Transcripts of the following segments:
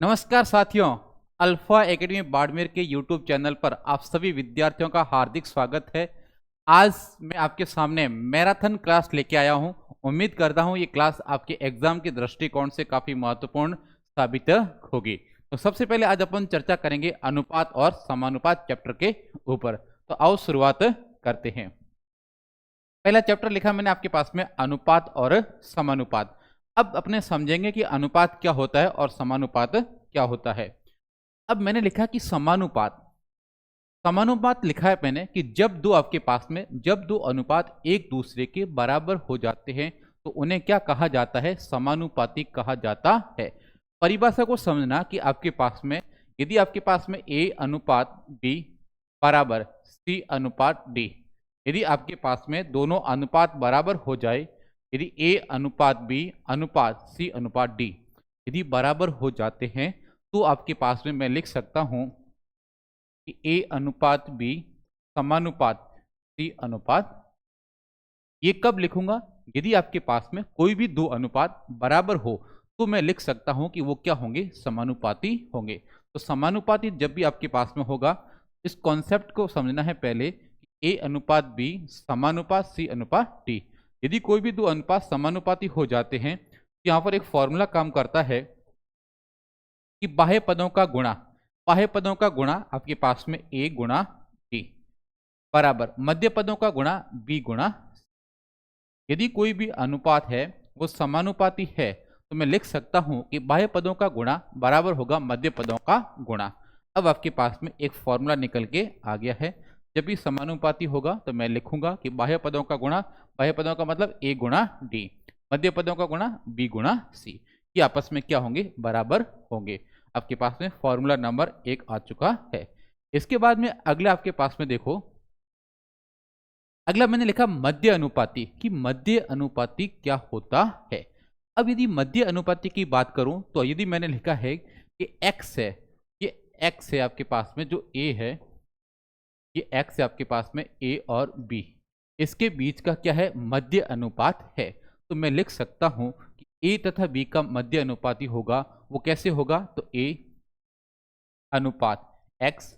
नमस्कार साथियों। Alpha academy Barmer के यूट्यूब चैनल पर आप सभी विद्यार्थियों का हार्दिक स्वागत है। आज मैं आपके सामने मैराथन क्लास लेके आया हूं। उम्मीद करता हूं ये क्लास आपके एग्जाम के दृष्टिकोण से काफ़ी महत्वपूर्ण साबित होगी। तो सबसे पहले आज अपन चर्चा करेंगे अनुपात और समानुपात चैप्टर के ऊपर। तो आओ शुरुआत करते हैं। पहला चैप्टर लिखा मैंने आपके पास में अनुपात और समानुपात। अब अपने समझेंगे कि अनुपात क्या होता है और समानुपात क्या होता है। अब मैंने लिखा कि समानुपात समानुपात लिखा है मैंने कि जब दो अनुपात एक दूसरे के बराबर हो जाते हैं तो उन्हें क्या कहा जाता है, समानुपाती कहा जाता है। परिभाषा को समझना कि आपके पास में यदि आपके पास में ए अनुपात बी बराबर सी अनुपात डी, यदि आपके पास में दोनों अनुपात बराबर हो जाए, यदि ए अनुपात बी अनुपात सी अनुपात डी यदि बराबर हो जाते हैं तो आपके पास में मैं लिख सकता हूं कि ए अनुपात बी समानुपात सी अनुपात। ये कब लिखूंगा? यदि आपके पास में कोई भी दो अनुपात बराबर हो तो मैं लिख सकता हूं कि वो क्या होंगे, समानुपाती होंगे। तो समानुपाती जब भी आपके पास में होगा, इस कॉन्सेप्ट को समझना है पहले। ए अनुपात बी समानुपात सी अनुपात डी, यदि कोई भी दो अनुपात समानुपाती हो जाते हैं तो यहाँ पर एक फॉर्मूला काम करता है कि बाह्य पदों का गुणा आपके पास में ए गुणा डी बराबर मध्य पदों का गुणा बी गुणा। यदि कोई भी अनुपात है वो समानुपाती है तो मैं लिख सकता हूं कि बाह्य पदों का गुणा बराबर होगा मध्य पदों का गुणा। अब आपके पास में एक फॉर्मूला निकल के आ गया है। जब भी समानुपाती होगा तो मैं लिखूंगा कि बाह्य पदों का गुणा, बाह्य पदों का मतलब ए गुणा डी, मध्य पदों का गुणा बी गुणा सी, ये आपस में क्या होंगे, बराबर होंगे। आपके पास में फॉर्मूला नंबर 1 आ चुका है। इसके बाद में अगला आपके पास में देखो, अगला मैंने लिखा मध्य अनुपाती, कि मध्य अनुपाती क्या होता है। अब यदि मध्य अनुपाती की बात करूं तो यदि मैंने लिखा है कि x है, ये x है आपके पास में, जो a है ये x है आपके पास में, a और b इसके बीच का क्या है, मध्य अनुपात है। तो मैं लिख सकता हूं कि a तथा b का मध्य अनुपाती होगा। वो कैसे होगा? तो a अनुपात x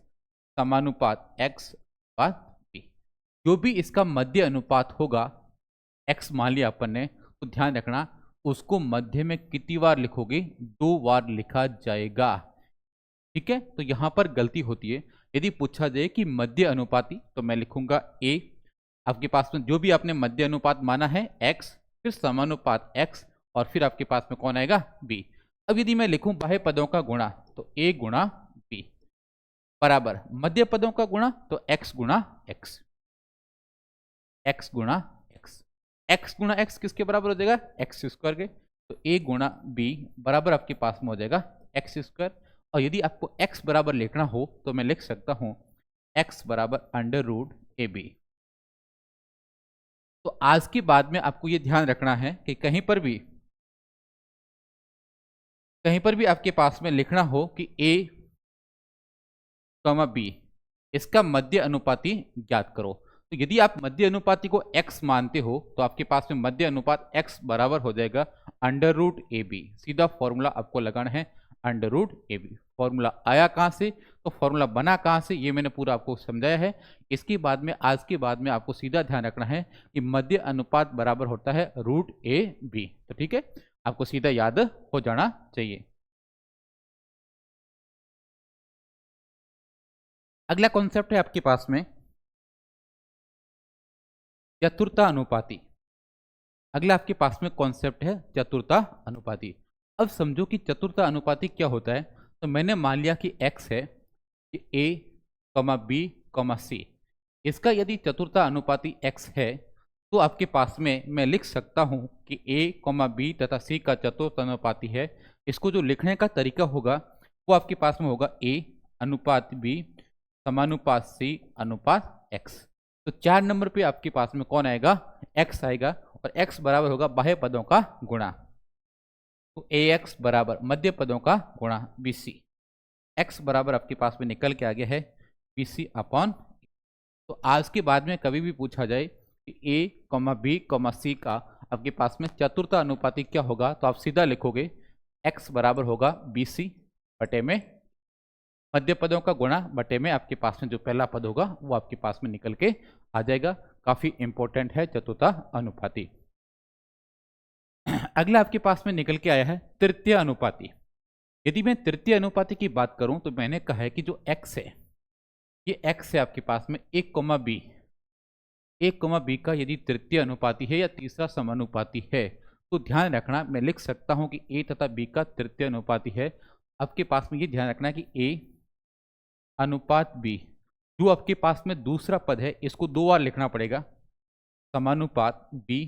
समानुपात x अनुपात b। जो भी इसका मध्य अनुपात होगा, x मान लिया अपन ने, तो ध्यान रखना उसको मध्य में कितनी बार लिखोगे, 2 बार लिखा जाएगा। ठीक है, तो यहां पर गलती होती है। यदि पूछा जाए कि मध्य अनुपाती तो मैं लिखूंगा a, आपके पास में जो भी आपने मध्य अनुपात माना है x, फिर समानुपात x और फिर आपके पास में कौन आएगा, b। अब यदि मैं लिखूं बाह्य पदों का गुणा तो a गुणा b बराबर मध्य पदों का गुणा तो x गुणा x, x गुणा x, x गुणा x किसके बराबर हो जाएगा, एक्स स्क्वायर के। तो a गुणा b बराबर आपके पास में हो जाएगा एक्स स्क्वायर। और यदि आपको x बराबर लिखना हो तो मैं लिख सकता हूं x बराबर अंडर रूट ए बी। तो आज के बाद में आपको ये ध्यान रखना है कि कहीं पर भी आपके पास में लिखना हो कि a कॉमा बी इसका मध्य अनुपाती ज्ञात करो। तो यदि आप मध्य अनुपाती को x मानते हो तो आपके पास में मध्य अनुपात x बराबर हो जाएगा अंडर रूट ए बी। सीधा फॉर्मूला आपको लगाना है under root A B. Formula आया कहाँ से, तो फॉर्मूला बना कहाँ से, ये मैंने पूरा आपको समझाया है। इसके बाद में आज के बाद में आपको सीधा ध्यान रखना है कि मध्य अनुपात बराबर होता है रूट ए बी। तो ठीक है, आपको सीधा याद हो जाना चाहिए। अगला कॉन्सेप्ट है आपके पास में चतुर्था अनुपाती। अगला आपके पास में कॉन्सेप्ट है चतुर्था अनुपाती। अब समझो कि चतुर्था अनुपाती क्या होता है। तो मैंने मान लिया कि x है, कि a कॉमा बी कॉमा सी, इसका यदि चतुर्था अनुपाती x है तो आपके पास में मैं लिख सकता हूं कि a कॉमा बी तथा c का चतुर्थ अनुपाती है। इसको जो लिखने का तरीका होगा वो आपके पास में होगा a अनुपात b समानुपात c अनुपात x। तो 4 नंबर पे आपके पास में कौन आएगा, x आएगा, और x बराबर होगा बाह्य पदों का गुणा। तो ax बराबर मध्य पदों का गुणा bc, x बराबर आपके पास में निकल के आ गया है bc अपॉन। तो आज के बाद में कभी भी पूछा जाए कि a कॉमा बी कॉमा सी का आपके पास में चतुर्थ अनुपाती क्या होगा, तो आप सीधा लिखोगे x बराबर होगा bc बटे में मध्य पदों का गुणा बटे में आपके पास में जो पहला पद होगा वो आपके पास में निकल के आ जाएगा। काफी इंपॉर्टेंट है चतुर्था अनुपाती। अगला आपके पास में निकल के आया है तृतीय अनुपाती। यदि मैं तृतीय अनुपाती की बात करूं तो मैंने कहा है कि जो x है, ये x है आपके पास में a, b, a, b का यदि तृतीय अनुपाती है या तीसरा समानुपाती है तो ध्यान रखना, मैं लिख सकता हूं कि a तथा b का तृतीय अनुपाती है। आपके पास में ये ध्यान रखना कि a अनुपात b, जो आपके पास में दूसरा पद है इसको दो बार लिखना पड़ेगा, समानुपात b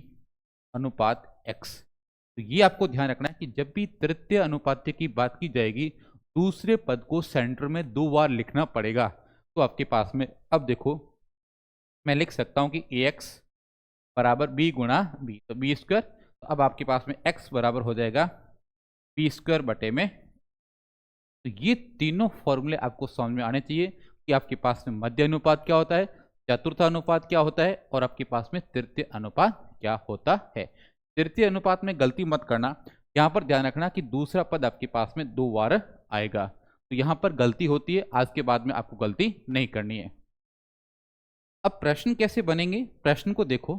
अनुपात x। तो ये आपको ध्यान रखना है कि जब भी तृतीय अनुपाती की बात की जाएगी दूसरे पद को सेंटर में दो बार लिखना पड़ेगा। तो आपके पास में अब देखो मैं लिख सकता हूं कि ax बराबर b गुणा b, तो b स्क्वायर। तो अब आपके पास में x बराबर हो जाएगा b स्क्वायर बटे में। तो ये तीनों फॉर्मूले आपको समझ में आने चाहिए कि आपके पास में मध्य अनुपात क्या होता है, चतुर्थ अनुपात क्या होता है और आपके पास में तृतीय अनुपात क्या होता है। तृतीय अनुपात में गलती मत करना, यहां पर ध्यान रखना कि दूसरा पद आपके पास में दो बार आएगा, तो यहां पर गलती होती है, आज के बाद में आपको गलती नहीं करनी है। अब प्रश्न कैसे बनेंगे, प्रश्न को देखो।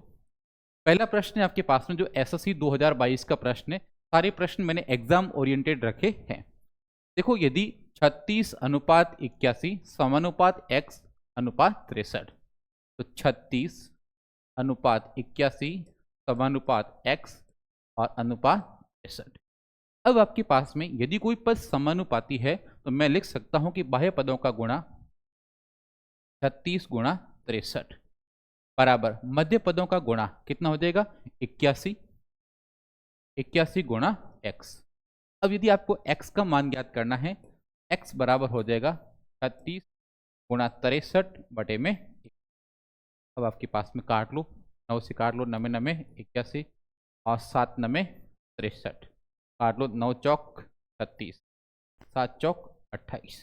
पहला प्रश्न है आपके पास में जो एसएससी 2022 का प्रश्न है, सारे प्रश्न मैंने एग्जाम ओरिएंटेड रखे हैं। देखो यदि 36 अनुपात 81 समानुपात x अनुपात 63, तो 36 अनुपात 81 समानुपात x और अनुपात 63। अब आपके पास में यदि कोई पद समानुपाती है तो मैं लिख सकता हूं कि बाह्य पदों का गुणा 36 गुणा 63 बराबर मध्य पदों का गुणा कितना हो जाएगा 81, 81 गुणा x। अब यदि आपको x का मान ज्ञात करना है, x बराबर हो जाएगा 36 गुणा 63 बटे में। अब आपके पास में काट लो, 9 से काट लो, 9 9 81 और 7 9 63, काट लो, 9 चौक 36, 7 चौक 28।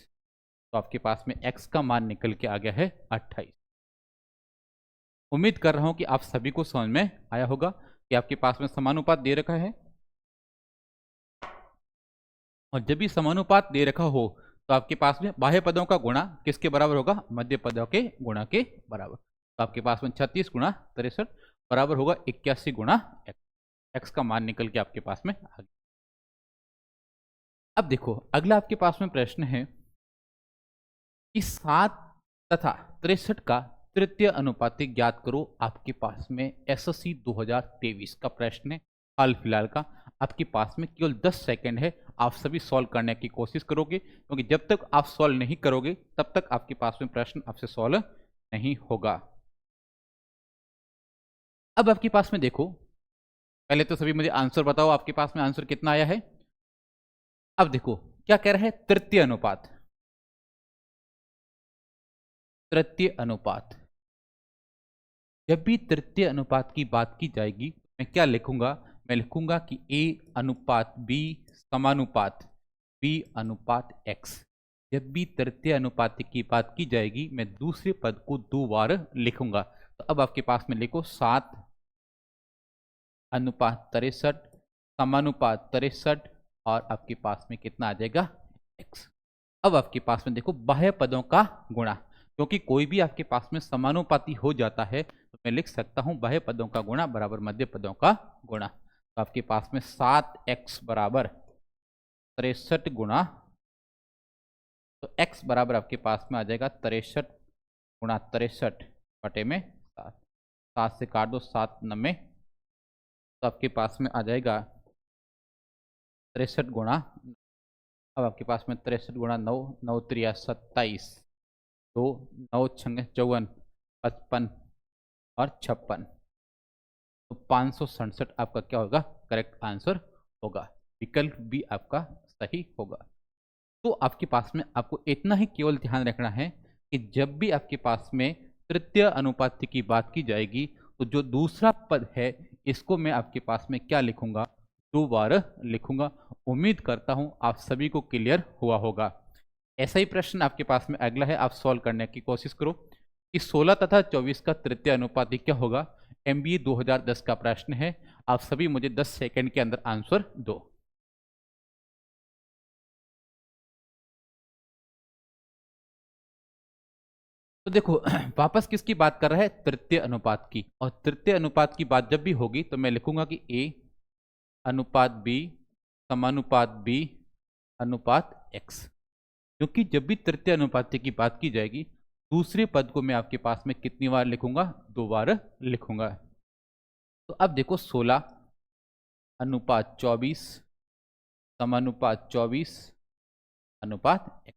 तो आपके पास में x का मान निकल के आ गया है 28। उम्मीद कर रहा हूं कि आप सभी को समझ में आया होगा कि आपके पास में समानुपात दे रखा है, और जब भी समानुपात दे रखा हो तो आपके पास में बाह्य पदों का गुणा किसके बराबर होगा, मध्य पदों के गुणा के बराबर। तो आपके पास में 36 गुणा 63 बराबर होगा 81 गुणा x का मान निकल के आपके पास में आ गया। अब देखो अगला आपके पास में प्रश्न है कि 7 तथा 63 का तृतीय अनुपाती ज्ञात करो। आपके पास में एसएससी 2023 का प्रश्न है, हाल फिलहाल का। आपके पास में केवल 10 सेकंड है, आप सभी सॉल्व करने की कोशिश करोगे, क्योंकि जब तक आप सॉल्व नहीं करोगे तब तक आपके पास में प्रश्न आपसे सॉल्व नहीं होगा। अब आपके पास में देखो, पहले तो सभी मुझे आंसर बताओ, आपके पास में आंसर कितना आया है। अब देखो क्या कह रहा है, तृतीय अनुपात, तृतीय अनुपात। जब भी तृतीय अनुपात की बात की जाएगी मैं क्या लिखूंगा, मैं लिखूंगा कि a अनुपात b समानुपात b अनुपात x। जब भी तृतीय अनुपात की बात की जाएगी मैं दूसरे पद को दो बार लिखूंगा। तो अब आपके पास में लिखो 7 अनुपात 63 समानुपात 63 और आपके पास में कितना आ जाएगा x। अब आपके पास में देखो बाह्य पदों का गुणा, क्योंकि कोई भी आपके पास में समानुपाती हो जाता है तो मैं लिख सकता हूं बाह्य पदों का गुणा बराबर मध्य पदों का गुणा। तो आपके पास में 7x बराबर 63 गुणा, तो x बराबर आपके पास में आ जाएगा 63 गुणा 63 बटे में 7, 7 से काट दो, 7 9, तो आपके पास में आ जाएगा 63 गुणा। अब आपके पास में 63 गुणा 9, 9 3 27, 2 9 6 54 55 और 56, तो 567 आपका क्या होगा, करेक्ट आंसर होगा। विकल्प भी आपका सही होगा। तो आपके पास में आपको इतना ही केवल ध्यान रखना है कि जब भी आपके पास में तृतीय अनुपात की बात की जाएगी तो जो दूसरा पद है इसको मैं आपके पास में क्या लिखूंगा, दो बार लिखूंगा। उम्मीद करता हूं आप सभी को क्लियर हुआ होगा। ऐसा ही प्रश्न आपके पास में अगला है, आप सॉल्व करने की कोशिश करो कि 16 तथा 24 का तृतीय अनुपाती क्या होगा। MBA 2010 का प्रश्न है, आप सभी मुझे 10 सेकंड के अंदर आंसर दो। तो देखो वापस किसकी बात कर रहा है, तृतीय अनुपात की। और तृतीय अनुपात की बात जब भी होगी तो मैं लिखूंगा कि ए अनुपात बी समानुपात बी अनुपात एक्स। क्योंकि जब भी तृतीय अनुपात की बात की जाएगी दूसरे पद को मैं आपके पास में कितनी बार लिखूंगा, 2 बार लिखूंगा। तो अब देखो 16 अनुपात 24 समानुपात 24 अनुपात x।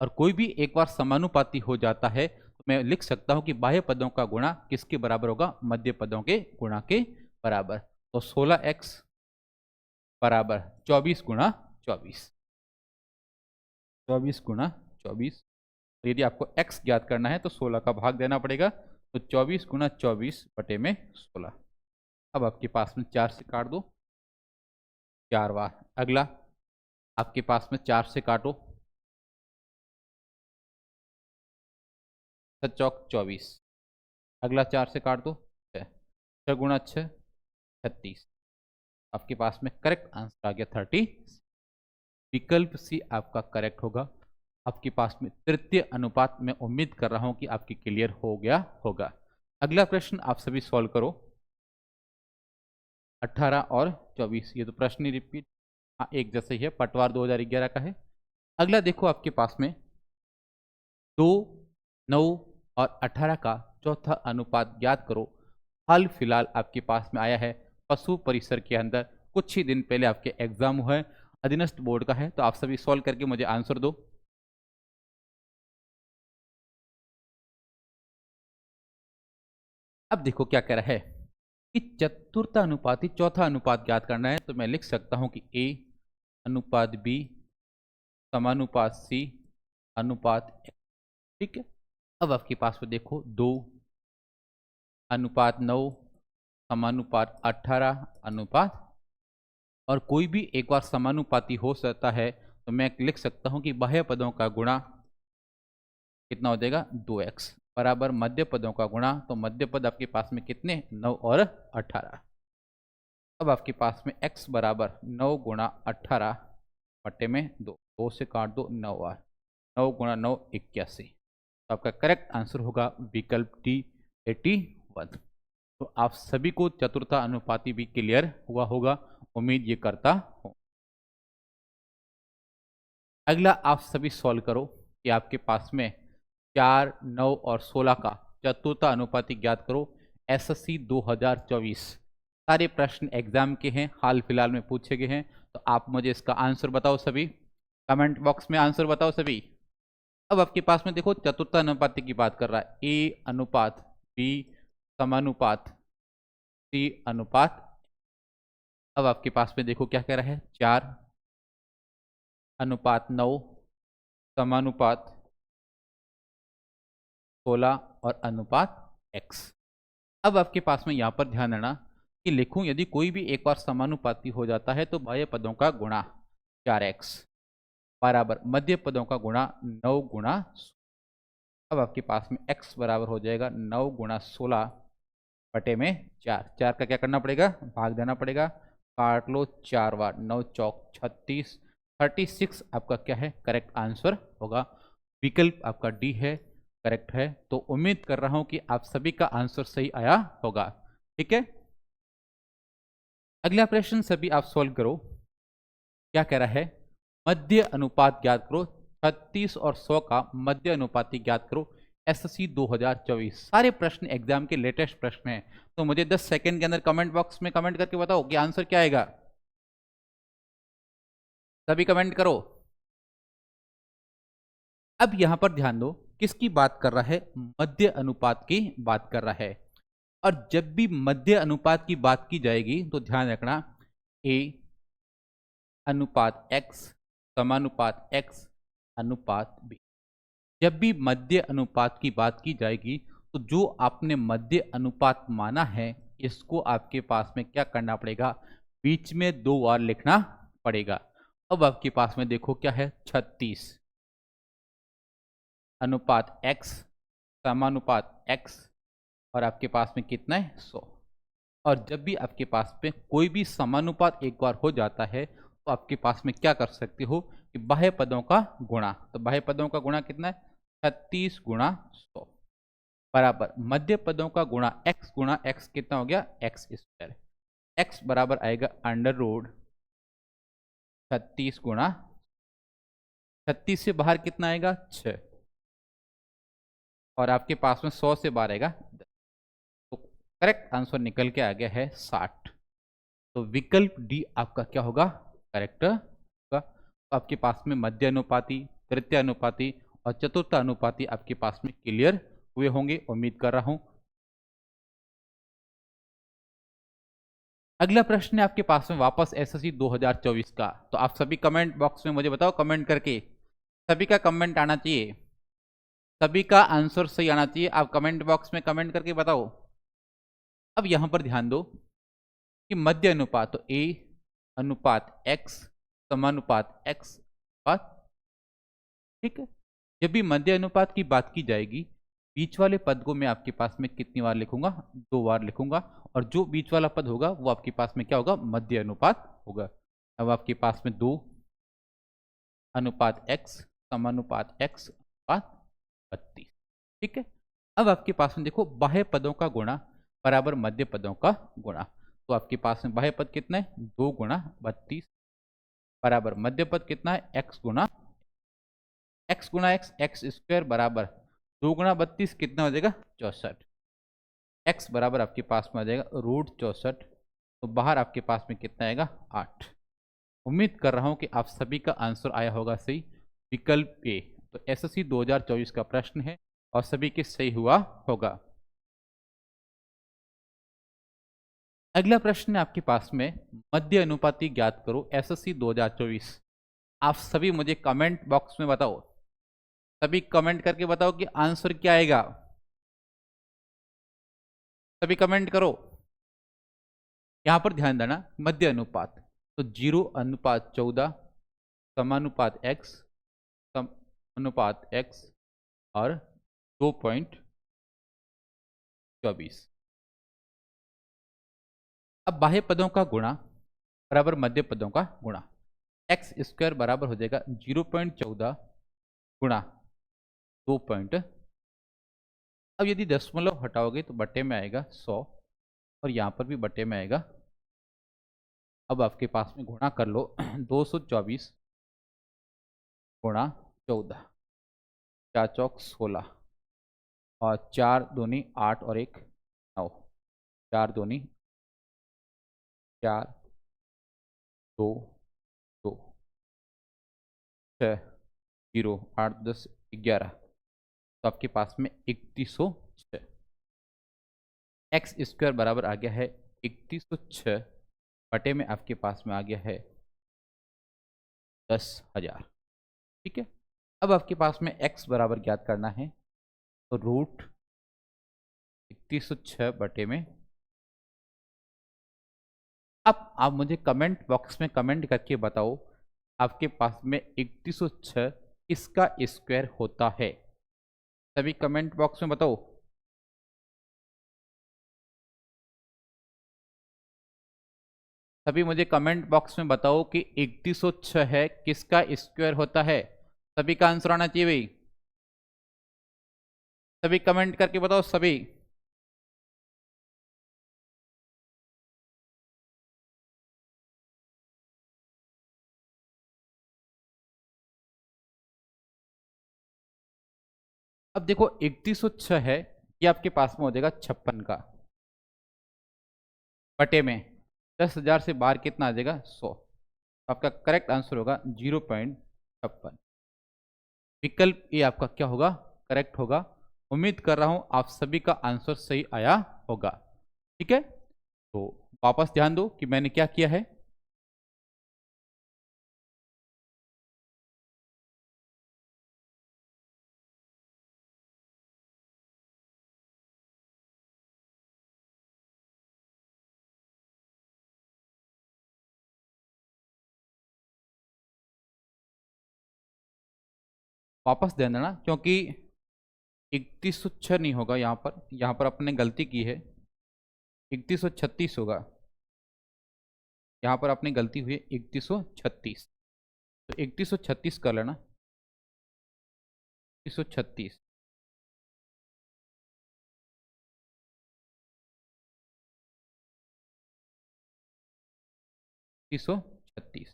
और कोई भी एक बार समानुपाती हो जाता है तो मैं लिख सकता हूं कि बाह्य पदों का गुणा किसके बराबर होगा, मध्य पदों के गुणा के बराबर। तो 16x बराबर 24 गुणा 24, 24 गुणा 24। यदि आपको x ज्ञात करना है तो 16 का भाग देना पड़ेगा, तो 24 गुणा 24 बटे में 16। अब आपके पास में 4 से काट दो, 4 बार। अगला आपके पास में 4 से काटो, 6 चौक 24। अगला 4 से काट दो, 6, 6 गुणा 6 36। आपके पास में करेक्ट आंसर आ गया 30। विकल्प सी आपका करेक्ट होगा। आपके पास में तृतीय अनुपात में उम्मीद कर रहा हूं कि आपकी क्लियर हो गया होगा। अगला प्रश्न आप सभी सॉल्व करो। 18 और 24, ये तो प्रश्न ही रिपीट, हाँ एक जैसे ही है, पटवार 2011 का है। अगला देखो आपके पास में 2, 9 और 18 का चौथा अनुपात ज्ञात करो। हाल फिलहाल आपके पास में आया है पशु परिसर के अंदर, कुछ ही दिन पहले आपके एग्जाम हुआ है, अधीनस्थ बोर्ड का है। तो आप सभी सॉल्व करके मुझे आंसर दो। अब देखो क्या कह रहा है कि चतुर्थ अनुपाती चौथा अनुपात ज्ञात करना है। तो मैं लिख सकता हूं कि ए अनुपात बी समानुपात सी अनुपात एक्स। ठीक है। अब आपके पास में देखो 2 अनुपात 9 समानुपात 18 अनुपात, और कोई भी एक बार समानुपाती हो सकता है तो मैं लिख सकता हूं कि बाह्य पदों का गुणा कितना हो जाएगा, 2x बराबर मध्य पदों का गुणा। तो मध्य पद आपके पास में कितने, 9 और 18। अब आपके पास में x बराबर 9 गुणा 18 बटे में 2, 2 से काट दो, 9 और 9 गुणा 9 81। तो आपका करेक्ट आंसर होगा विकल्प डी 81। तो आप सभी को चतुर्था अनुपाती भी क्लियर हुआ होगा, उम्मीद ये करता हूं। अगला आप सभी सॉल्व करो कि आपके पास में 4, 9 और 16 का चतुर्था अनुपाती ज्ञात करो। एसएससी 2024 सारे प्रश्न एग्जाम के हैं, हाल फिलहाल में पूछे गए हैं। तो आप मुझे इसका आंसर बताओ सभी, कमेंट बॉक्स में आंसर बताओ सभी। अब आपके पास में देखो चतुर्था अनुपाती की बात कर रहा है, ए अनुपात बी समानुपात सी अनुपात। अब आपके पास में देखो क्या कह रहा है, 4 अनुपात 9 समानुपात 16 और अनुपात x। अब आपके पास में यहाँ पर ध्यान देना कि लिखूं, यदि कोई भी एक बार समानुपाती हो जाता है तो बाह्य पदों का गुणा 4x बराबर मध्य पदों का गुणा 9 गुणा। अब आपके पास में x बराबर हो जाएगा 9 गुणा 16 बटे में 4। 4 का क्या करना पड़ेगा, भाग देना पड़ेगा। काट लो 4 बार, 9 चौक 36, 36 आपका क्या है, करेक्ट आंसर होगा। विकल्प आपका डी है, करेक्ट है। तो उम्मीद कर रहा हूं कि आप सभी का आंसर सही आया होगा। ठीक है। अगला प्रश्न सभी आप सॉल्व करो। क्या कह रहा है, मध्य अनुपात ज्ञात करो। 36 और 100 का मध्य अनुपाती ज्ञात करो। एसएससी 2024 सारे प्रश्न एग्जाम के लेटेस्ट प्रश्न हैं। तो मुझे 10 सेकंड के अंदर कमेंट बॉक्स में कमेंट करके बताओ कि आंसर क्या आएगा। सभी कमेंट करो। अब यहां पर ध्यान दो, किसकी बात कर रहा है, मध्य अनुपात की बात कर रहा है। और जब भी मध्य अनुपात की बात की जाएगी तो ध्यान रखना, ए अनुपात x समानुपात x अनुपात b। जब भी मध्य अनुपात की बात की जाएगी तो जो आपने मध्य अनुपात माना है इसको आपके पास में क्या करना पड़ेगा, बीच में 2 बार लिखना पड़ेगा। अब आपके पास में देखो क्या है, 36 अनुपात x समानुपात x, और आपके पास में कितना है, 100। और जब भी आपके पास में कोई भी समानुपात एक बार हो जाता है तो आपके पास में क्या कर सकते हो कि बाह्य पदों का गुणा। तो बाह्य पदों का गुणा कितना है, 36 गुणा 100 बराबर मध्य पदों का गुणा एक्स कितना हो गया एक्स स्क्वायर। एक्स बराबर आएगा अंडर रूट 36 गुणा 36 से बाहर कितना आएगा 6 और आपके पास में 100 से बाहर आएगा 10। तो करेक्ट आंसर निकल के आ गया है 60। तो विकल्प डी आपका क्या होगा करेक्ट होगा। तो आपके पास में मध्य अनुपाती, तृतीय अनुपाती और चतुर्थ अनुपाती आपके पास में क्लियर हुए होंगे, उम्मीद कर रहा हूं। अगला प्रश्न है आपके पास में वापस एसएससी 2024 का। तो आप सभी कमेंट बॉक्स में मुझे बताओ, कमेंट करके सभी का कमेंट आना चाहिए, सभी का आंसर सही आना चाहिए। आप कमेंट बॉक्स में कमेंट करके बताओ। अब यहां पर ध्यान दो कि मध्य अनुपात तो ए अनुपात एक्स समानुपात एक्स अनुपात, ठीक है। जब भी मध्य अनुपात की बात की जाएगी बीच वाले पद को मैं आपके पास में कितनी बार लिखूंगा 2 बार लिखूंगा और जो बीच वाला पद होगा वो आपके पास में क्या होगा मध्य अनुपात होगा। अब आपके पास में 2 अनुपात एक्स समानुपात एक्स अनुपात 32, ठीक है। अब आपके पास में देखो बाह्य पदों का गुणा बराबर मध्य पदों का गुणा। तो आपके पास में बाह्य पद कितना है 2 गुणा 32 बराबर मध्य पद कितना है एक्स गुणा एक्स एक्स स्क्वायर बराबर 2 गुणा 32 कितना हो जाएगा 64। एक्स बराबर आपके पास में आ जाएगा रूट 64। तो बाहर आपके पास में कितना आएगा 8। उम्मीद कर रहा हूं कि आप सभी का आंसर आया होगा सही, विकल्प ए। तो एसएससी 2024 का प्रश्न है और सभी के सही हुआ होगा। अगला प्रश्न है आपके पास में मध्य अनुपाती ज्ञात करो एसएससी 2024। आप सभी मुझे कमेंट बॉक्स में बताओ, सभी कमेंट करके बताओ कि आंसर क्या आएगा। सभी कमेंट करो। यहां पर ध्यान देना मध्य अनुपात तो 0:14 समानुपात एक्स समानुपात एक्स और 2.24। अब बाह्य पदों का गुणा बराबर मध्य पदों का गुणा। एक्स स्क्वायर बराबर हो जाएगा 0.14 गुणा 2 पॉइंट। अब यदि दशमलव हटाओगे तो बटे में आएगा 100 और यहाँ पर भी बटे में आएगा। अब आपके पास में गुणा कर लो 224 गुणा 14, 4 चौक 16 और 4 दूनी 8 और 1 9, 4 दूनी 4 2 2 6 0 8 10 11। तो आपके पास में 3106। एक्स स्क्वायर बराबर आ गया है 3106 बटे में आपके पास में आ गया है 10,000, ठीक है। अब आपके पास में x बराबर ज्ञात करना है तो रूट 3106 बटे में। अब आप मुझे कमेंट बॉक्स में कमेंट करके बताओ आपके पास में 3106 किसका स्क्वायर होता है। सभी कमेंट बॉक्स में बताओ। सभी मुझे कमेंट बॉक्स में बताओ कि 3106 है किसका स्क्वायर होता है। सभी का आंसर आना चाहिए भाई, सभी कमेंट करके बताओ सभी। अब देखो 3106 है ये आपके पास में हो जाएगा 56 का बटे में 10,000 से बाहर कितना आ जाएगा 100। आपका करेक्ट आंसर होगा 0.56। विकल्प ए आपका क्या होगा करेक्ट होगा। उम्मीद कर रहा हूं आप सभी का आंसर सही आया होगा, ठीक है। तो वापस ध्यान दो कि मैंने क्या किया है। वापस ध्यान देना क्योंकि 3106 नहीं होगा, यहाँ पर अपने गलती की है 3136 होगा। यहाँ पर अपनी गलती हुई है 3136। तो 3136 कर लेना 336 336,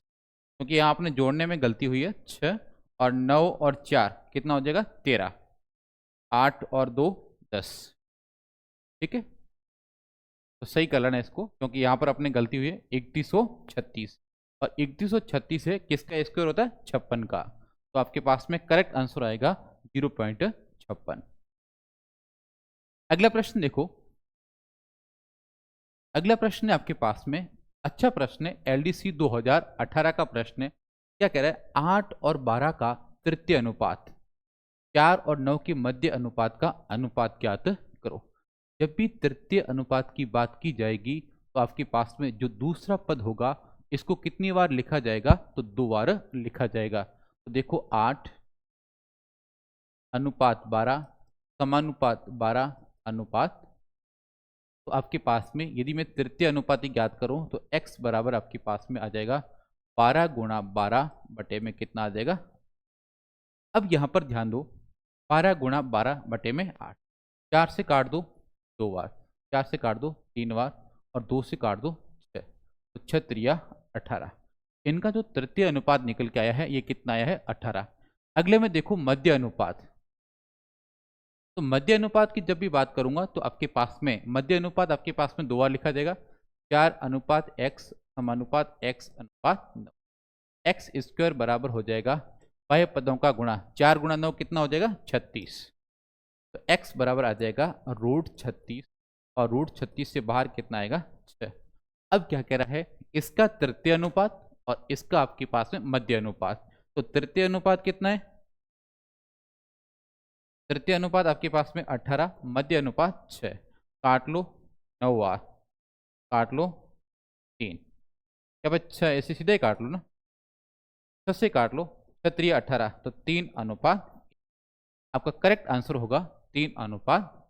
क्योंकि यहाँ आपने जोड़ने में गलती हुई है। 6 और 9 और 4 कितना हो जाएगा 13, 8 और 2 10। ठीक है, तो सही कर लेना इसको, क्योंकि यहाँ पर अपने गलती हुई है। 3136 और 3136 है किसका स्क्वायर होता है 56 का, तो आपके पास में करेक्ट आंसर आएगा 0.56। अगला प्रश्न देखो, अगला प्रश्न है आपके पास में, अच्छा प्रश्न है, एलडीसी 2018 का प्रश्न है। क्या कह रहा है 8 और 12 का तृतीय अनुपात, 4 और 9 के मध्य अनुपात का अनुपात ज्ञात करो। जब भी तृतीय अनुपात की बात की जाएगी तो आपके पास में जो दूसरा पद होगा इसको कितनी बार लिखा जाएगा, तो 2 बार लिखा जाएगा। तो देखो 8 अनुपात 12 समानुपात 12 अनुपात, तो आपके पास में यदि मैं तृतीय अनुपाती ज्ञात करूं तो x बराबर आपके पास में आ जाएगा 12 गुणा 12 बटे में कितना आ जाएगा। अब यहां पर ध्यान दो, 12 गुणा 12 बटे में 8, 4 से काट दो 2 बार, 4 से काट दो 3 बार और 2 से काट दो 6, तो 6 त्रिया 18। इनका जो तृतीय अनुपात निकल के आया है ये कितना आया है 18। अगले में देखो मध्य अनुपात, तो मध्य अनुपात की जब भी बात करूंगा तो आपके पास में मध्य अनुपात आपके पास में 2 बार लिखा जाएगा। 4 अनुपात x समानुपात x अनुपात 9, एक्स स्क्वायर बराबर हो जाएगा बाह्य पदों का गुणा, 4 गुणा 9 कितना हो जाएगा 36, तो x बराबर आ जाएगा √36 और √36 से बाहर कितना आएगा 6। अब क्या कह रहा है, इसका तृतीय अनुपात और इसका आपके पास में मध्य अनुपात, तो तृतीय अनुपात कितना है, तृतीय अनुपात आपके पास में 18, मध्य अनुपात 6, काट लो 9 बार, काट लो 3, क्या बच्चा ऐसे सीधे काट लो ना, 6 से काट लो 6 18, तो 3 अनुपात, आपका करेक्ट आंसर होगा 3 अनुपात।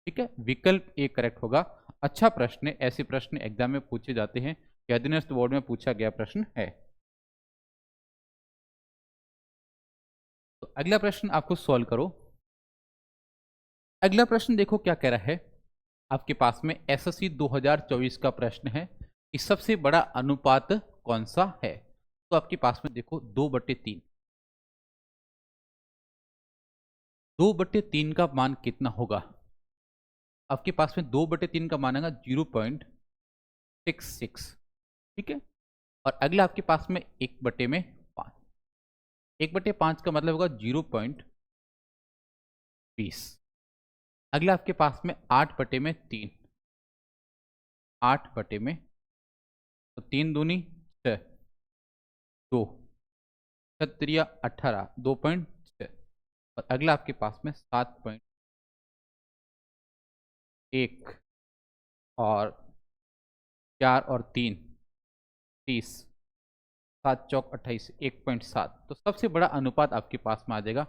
ठीक है, विकल्प ए करेक्ट होगा। अच्छा प्रश्न है, ऐसे प्रश्न एग्जाम में पूछे जाते हैं, या अधीनस्थ बोर्ड में पूछा गया प्रश्न है। तो अगला प्रश्न आपको सॉल्व करो। अगला प्रश्न देखो क्या कह रहा है, आपके पास में एसएससी 2024 का प्रश्न है कि सबसे बड़ा अनुपात कौन सा है। तो आपके पास में देखो 2/3, 2/3 का मान कितना होगा, आपके पास में 2/3 का मान आएगा 0.66। ठीक है, और अगला आपके पास में 1/5, 1/5 का मतलब होगा 0.20। अगला आपके पास में 8/3, 8/, तो 3 दूनी 6, 2, 6 18, 2.6, और अगला आपके पास में 7.1 और 4 और 3 30, 7 चौक 28, 1.7। तो सबसे बड़ा अनुपात आपके पास में आ जाएगा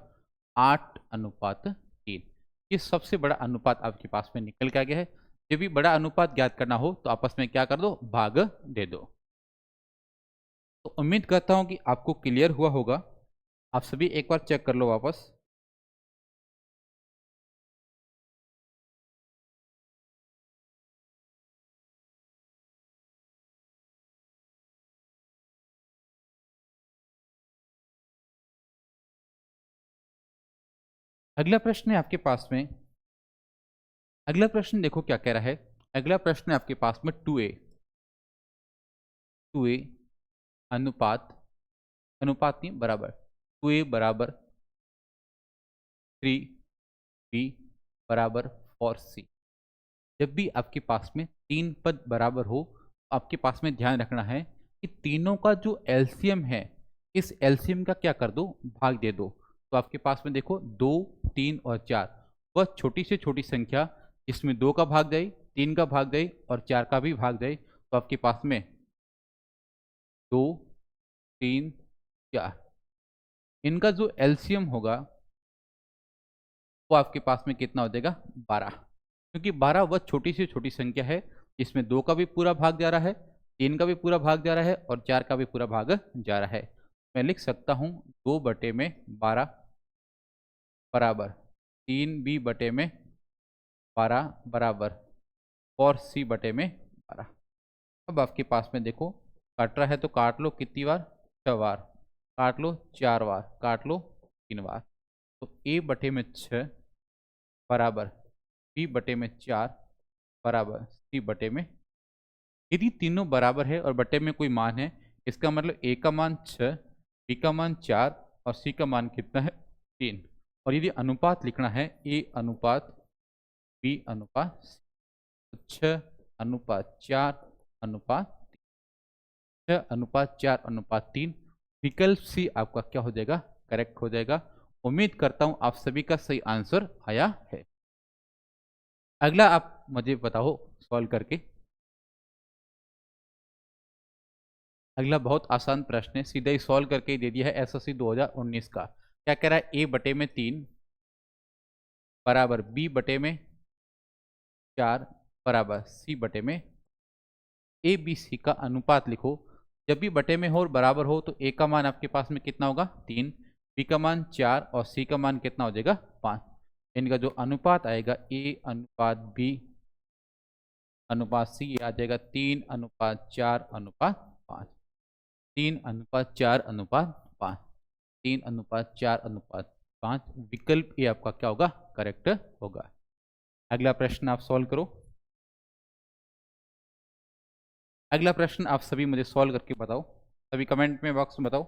8/3। ये सबसे बड़ा अनुपात आपके पास में निकल के आ गया है। जब भी बड़ा अनुपात ज्ञात करना हो तो आपस में क्या कर दो, भाग दे दो। तो उम्मीद करता हूं कि आपको क्लियर हुआ होगा। आप सभी एक बार चेक कर लो वापस। अगला प्रश्न है आपके पास में, अगला प्रश्न देखो क्या कह रहा है। अगला प्रश्न है आपके पास में 2a, 2a अनुपात, अनुपात नहीं बराबर, 2a बराबर 3b बराबर 4c। जब भी आपके पास में 3 पद बराबर हो तो आपके पास में ध्यान रखना है कि तीनों का जो एलसीएम है, इस एलसीएम का क्या कर दो, भाग दे दो। तो आपके पास में देखो 2, 3 और 4, वह छोटी से छोटी संख्या जिसमें 2 का भाग जाए, 3 का भाग जाए और 4 का भी भाग जाए, तो आपके पास में 2, 3, 4, इनका जो एलसीएम होगा वो आपके पास में कितना हो जाएगा 12, क्योंकि 12 वह छोटी से छोटी संख्या है जिसमें 2 का भी पूरा भाग जा रहा है, 3 का भी पूरा भाग जा रहा है और 4 का भी पूरा भाग जा रहा है। मैं लिख सकता हूँ 2/12 बराबर 3b/12 बराबर 4c/12। अब आपके पास में देखो, कट रहा है तो काट लो, कितनी बार, 6 बार, काट लो 4 बार, काट लो 3 बार। तो a/6 बराबर b/4 बराबर c/। यदि तीनों बराबर है और बटे में कोई मान है, इसका मतलब a का मान 6, b का मान 4 और c का मान कितना है, 3। और यदि अनुपात लिखना है, a अनुपात b अनुपात c, तो 6:4:6:4:3, विकल्प सी आपका क्या हो जाएगा, करेक्ट हो जाएगा। उम्मीद करता हूं आप सभी का सही आंसर आया है। अगला आप मुझे बताओ सॉल्व करके। अगला बहुत आसान प्रश्न है, सीधा ही सॉल्व करके ही दे दिया है, एसएससी 2019 का। क्या कह रहा है, a/3 बराबर b/4 बराबर c/। ए बी सी का अनुपात लिखो। जब भी बटे में हो और बराबर हो तो ए का मान आपके पास में कितना होगा, 3, बी का मान 4 और सी का मान कितना हो जाएगा, 5। इनका जो अनुपात आएगा, ए अनुपात बी अनुपात सी, आ जाएगा 3:4:5, 3:4:5, 3:4:5। विकल्प ए आपका क्या होगा, करेक्ट होगा। अगला प्रश्न आप सॉल्व करो। अगला प्रश्न आप सभी मुझे सॉल्व करके बताओ, सभी कमेंट में बॉक्स में बताओ।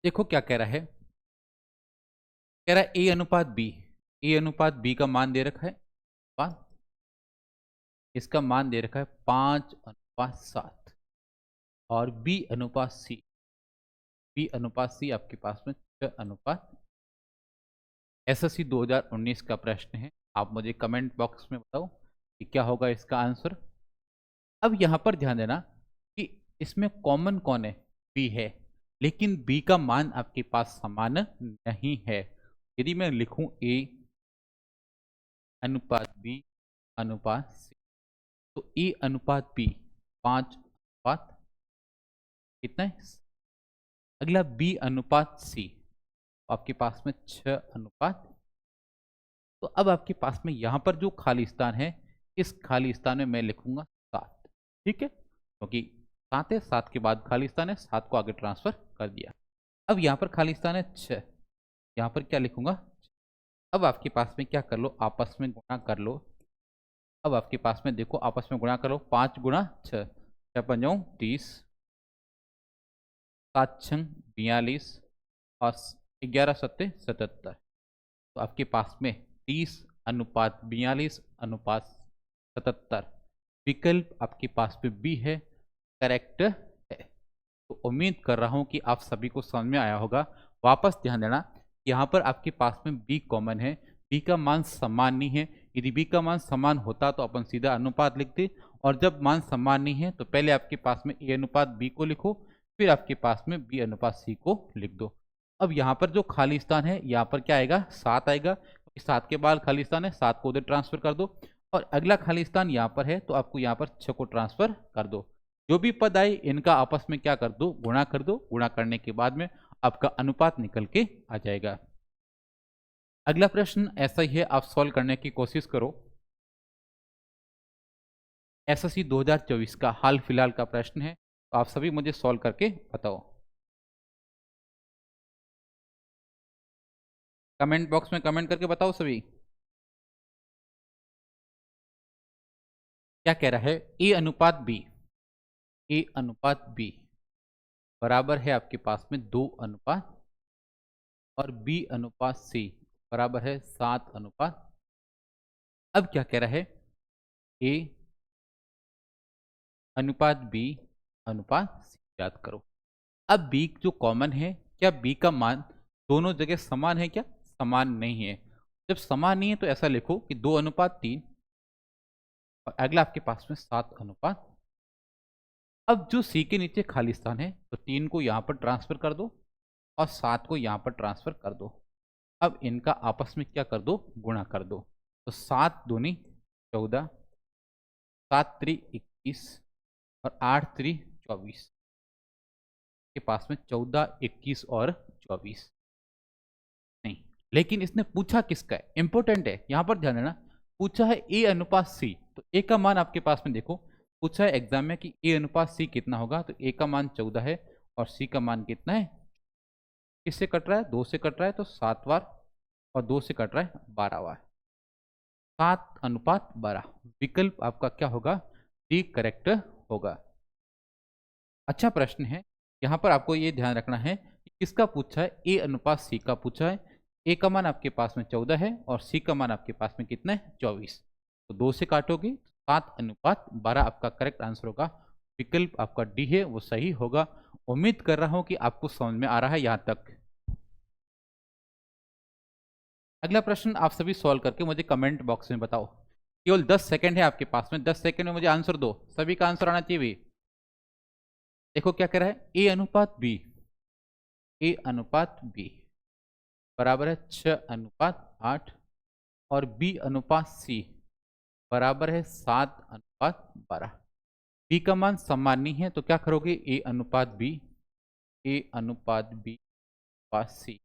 देखो क्या कह रहा है, कह रहा है ए अनुपात बी, ए अनुपात बी का मान दे रखा है 5, इसका मान दे रखा है 5:7, और बी अनुपात सी, बी अनुपात सी आपके पास में 6:। एसएससी 2019 का प्रश्न है, आप मुझे कमेंट बॉक्स में बताओ कि क्या होगा इसका आंसर। अब यहां पर ध्यान देना कि इसमें कॉमन कौन है, बी है, लेकिन बी का मान आपके पास समान नहीं है। यदि मैं लिखूं ए अनुपात बी अनुपात सी, तो ए अनुपात बी 5 अनुपात कितना है, अगला बी अनुपात सी आपके पास में 6 अनुपात। तो अब आपके पास में यहां पर जो खाली स्थान है, इस खाली स्थान में मैं लिखूंगा 7, ठीक है, क्योंकि 7 है, 7 के बाद खाली स्थान है, 7 को आगे ट्रांसफर कर दिया। अब यहाँ पर खाली स्थान है 6, यहाँ पर क्या लिखूंगा। अब आपके पास में क्या कर लो, आपस में गुणा कर लो। अब आपके पास में देखो, आपस में गुणा करो, 5 × 6, 6×5 = 30, 7×6 = 42 और 11×7 = 77। तो आपके पास में 30:42:77 विकल्प आपके पास में बी है, करेक्ट है। तो उम्मीद कर रहा हूं कि आप सभी को समझ में आया होगा। वापस ध्यान देना, यहाँ पर आपके पास में बी कॉमन है, बी का मान समान नहीं है। यदि बी का मान समान होता तो अपन सीधा अनुपात लिखते, और जब मान समान नहीं है तो पहले आपके पास में ए अनुपात बी को लिखो, फिर आपके पास में बी अनुपात सी को लिख दो। अब यहाँ पर जो खाली स्थान है, यहाँ पर क्या आएगा, 7 आएगा, 7 के बाद खाली स्थान है, 7 को उधर ट्रांसफर कर दो, और अगला खाली स्थान यहाँ पर है तो आपको यहाँ पर 6 को ट्रांसफर कर दो। जो भी पद आए इनका आपस में क्या कर दो, गुणा कर दो। गुणा करने के बाद में आपका अनुपात निकल के आ जाएगा। अगला प्रश्न ऐसा ही है, आप सॉल्व करने की कोशिश करो। एसएससी 2024 का हाल फिलहाल का प्रश्न है, तो आप सभी मुझे सॉल्व करके बताओ। कमेंट बॉक्स में कमेंट करके बताओ सभी। क्या कह रहा है, ए अनुपात बी, ए अनुपात बी बराबर है आपके पास में 2 अनुपात, और बी अनुपात सी बराबर है 7 अनुपात। अब क्या कह रहा है, ए अनुपात बी अनुपात सी याद करो। अब बी जो कॉमन है, क्या बी का मान दोनों जगह समान है, क्या समान नहीं है। जब समान नहीं है तो ऐसा लिखो कि 2:3, और अगला आपके पास में 7 अनुपात। अब जो सी के नीचे खाली स्थान है, तो 3 को यहाँ पर ट्रांसफर कर दो और 7 को यहाँ पर ट्रांसफर कर दो। अब इनका आपस में क्या कर दो, गुणा कर दो। तो 7×2 = 14, 7×3 = 21 और 8×3 = 24। के पास में 14, 21 और 24 नहीं, लेकिन इसने पूछा किसका है, इंपॉर्टेंट है, यहां पर ध्यान देना। पूछा है ए अनुपात सी, तो ए का मान आपके पास में देखो, पूछा है एग्जाम में कि ए अनुपात सी कितना होगा, तो ए का मान 14 है और सी का मान कितना है, किससे कट रहा है, 2 से कट रहा है, तो 7 बार, और 2 से कट रहा है 12 बार, 7:12। विकल्प आपका क्या होगा, डी करेक्ट होगा। अच्छा प्रश्न है, यहाँ पर आपको ये ध्यान रखना है कि किसका पूछा है, ए अनुपात सी का पूछा है। ए का मान आपके पास में 14 है और सी का मान आपके पास में कितना है, 24। तो 2 से काटोगे 7:12 आपका करेक्ट आंसर होगा। विकल्प आपका डी है, वो सही होगा। उम्मीद कर रहा हूं कि आपको समझ में आ रहा है यहां तक। अगला प्रश्न आप सभी सॉल्व करके मुझे कमेंट बॉक्स में बताओ। केवल 10 सेकंड है आपके पास में, 10 सेकंड में मुझे आंसर दो, सभी का आंसर आना चाहिए भी। देखो क्या कह रहा है, ए अनुपात बी, ए अनुपात बी बराबर है 6:8 और बी अनुपात सी बराबर है 7:12। बी का मान समान नहीं है, तो क्या करोगे, ए अनुपात बी, ए अनुपात बी अनुपात सी,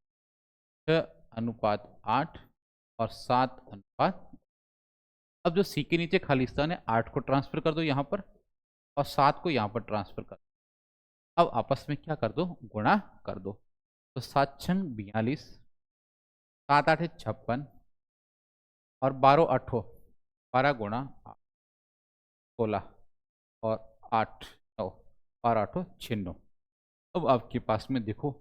6:8 और 7:। अब जो सी के नीचे खाली स्थान है, 8 को ट्रांसफर कर दो यहाँ पर और 7 को यहाँ पर ट्रांसफर कर दो। अब आपस में क्या कर दो, गुणा कर दो। तो 7×6 42, 7×8 56 और 12×8 12 गुणा 16 और 8 9 12×8 96। अब आपके पास में देखो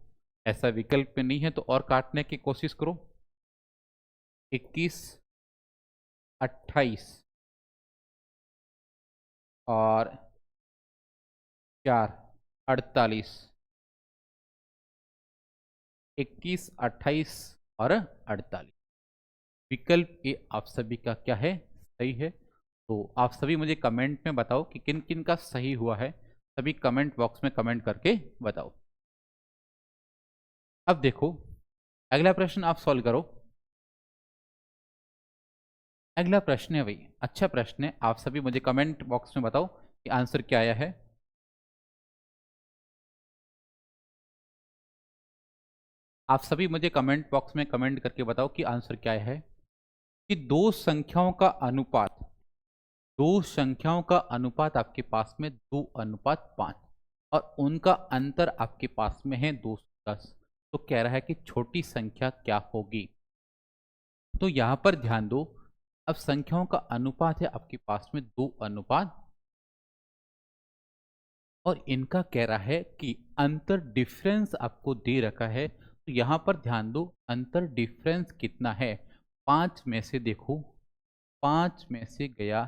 ऐसा विकल्प में नहीं है, तो और काटने की कोशिश करो। 21 28 और 4 48, 21 28 और 48। विकल्प ए आप सभी का क्या है, सही है। तो आप सभी मुझे कमेंट में बताओ कि किन किन का सही हुआ है, सभी कमेंट बॉक्स में कमेंट करके बताओ। अब देखो अगला प्रश्न आप सॉल्व करो। अगला प्रश्न है भाई, अच्छा प्रश्न है, आप सभी मुझे कमेंट बॉक्स में बताओ कि आंसर क्या आया है। आप सभी मुझे कमेंट बॉक्स में कमेंट करके बताओ कि आंसर क्या है। कि दो संख्याओं का अनुपात, दो संख्याओं का अनुपात आपके पास में 2:5 और उनका अंतर आपके पास में है 210। तो कह रहा है कि छोटी संख्या क्या होगी। तो यहां पर ध्यान दो, अब संख्याओं का अनुपात है आपके पास में 2:, और इनका कह रहा है कि अंतर डिफरेंस आपको दे रखा है। तो यहां पर ध्यान दो, अंतर डिफरेंस कितना है, 5 में से देखो, 5 में से गया,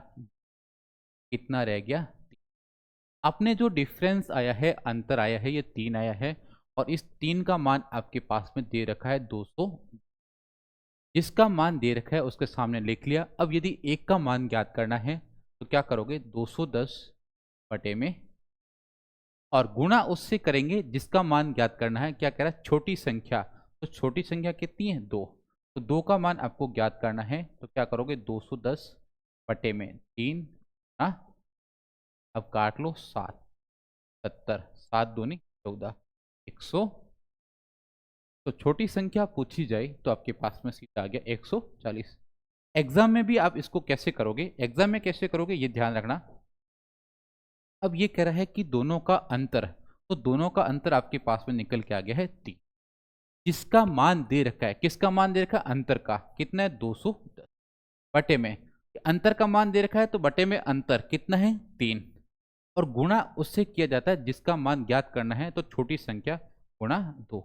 कितना रह गया, अपने जो डिफरेंस आया है, अंतर आया है, ये 3 आया है और इस 3 का मान आपके पास में दे रखा है 200। जिसका मान दे रखा है उसके सामने लिख लिया। अब यदि एक का मान ज्ञात करना है तो क्या करोगे, 210 बटे में और गुणा उससे करेंगे जिसका मान ज्ञात करना है। क्या कह रहा है, छोटी संख्या, तो छोटी संख्या कितनी है, 2। तो 2 का मान आपको ज्ञात करना है, तो क्या करोगे, 210 बटे में 3। अब काट लो, 7 70, 7 दूनी 14, 100। तो छोटी संख्या पूछी जाए तो आपके पास में सीधा आ गया 140। एग्जाम में भी आप इसको कैसे करोगे, एग्जाम में कैसे करोगे ये ध्यान रखना। अब ये कह रहा है कि दोनों का अंतर, तो दोनों का अंतर आपके पास में निकल के आ गया है 3। जिसका मान दे रखा है, किसका मान दे रखा है, अंतर का, कितना है 210 बटे में, अंतर का मान दे रखा है तो बटे में अंतर कितना है 3, और गुणा उससे किया जाता है जिसका मान ज्ञात करना है, तो छोटी संख्या गुणा 2।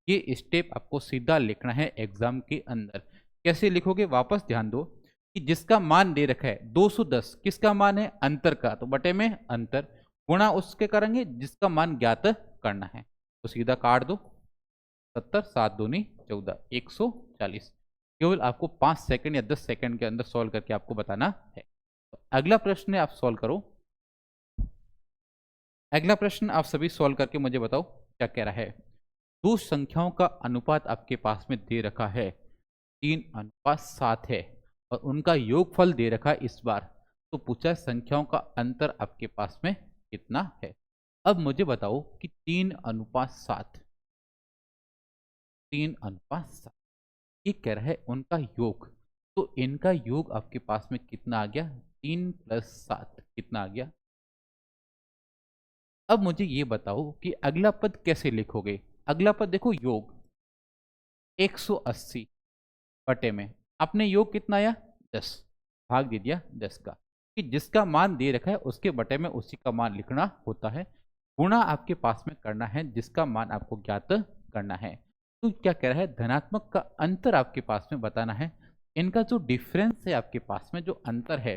ये स्टेप आपको सीधा लिखना है एग्जाम के अंदर। कैसे लिखोगे, वापस ध्यान दो कि जिसका मान दे रखा है 210, किसका मान है, अंतर का, तो बटे में अंतर, गुणा उसके करेंगे जिसका मान ज्ञात करना है, तो सीधा काट दो, 70 7 दूनी 14, 140। केवल आपको 5 सेकंड या 10 सेकंड के अंदर सॉल्व करके आपको बताना है। तो अगला प्रश्न है, आप सॉल्व करो। अगला प्रश्न आप सभी सॉल्व करके मुझे बताओ क्या कह रहा है। दो संख्याओं का अनुपात आपके पास में दे रखा है 3:7 है और उनका योगफल दे रखा है इस बार। तो पूछा है संख्याओं का अंतर आपके पास में कितना है। अब मुझे बताओ कि 3:7, 3:7 ये कह रहा है उनका योग। तो इनका योग आपके पास में कितना आ गया? 3+7 कितना आ गया? अब मुझे ये बताओ कि अगला पद कैसे लिखोगे? अगला पद देखो, योग 180 बटे में आपने योग कितना आया? 10, भाग दे दिया 10 का, कि जिसका मान दे रखा है उसके बटे में उसी का मान लिखना होता है। गुणा आपके पास में करना है जिसका मान आपको ज्ञात करना है। तो क्या कह रहा है? धनात्मक का अंतर आपके पास में बताना है। इनका जो डिफरेंस है आपके पास में जो अंतर है,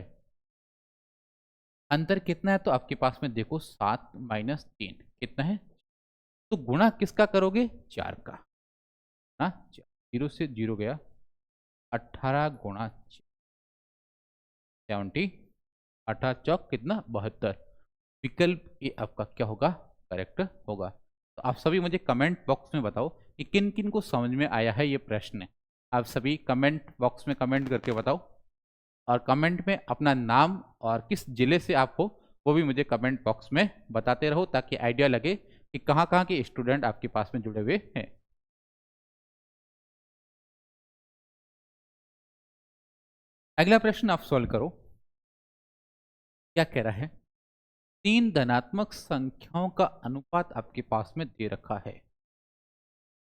अंतर कितना है? तो आपके पास में देखो 7-3 कितना है? तो गुणा किसका करोगे? 4 का ना, 0 से 0 गया, 18 गुणा 70, 18 चौक कितना? 72। विकल्प ये आपका क्या होगा? करेक्ट होगा। तो आप सभी मुझे कमेंट बॉक्स में बताओ कि किन किन को समझ में आया है ये प्रश्न। आप सभी कमेंट बॉक्स में कमेंट करके बताओ, और कमेंट में अपना नाम और किस जिले से आप हो वो भी मुझे कमेंट बॉक्स में बताते रहो, ताकि आइडिया लगे कि कहाँ कहाँ के स्टूडेंट आपके पास में जुड़े हुए हैं। अगला प्रश्न आप सॉल्व करो। क्या कह रहा है? 3 धनात्मक संख्याओं का अनुपात आपके पास में दे रखा है।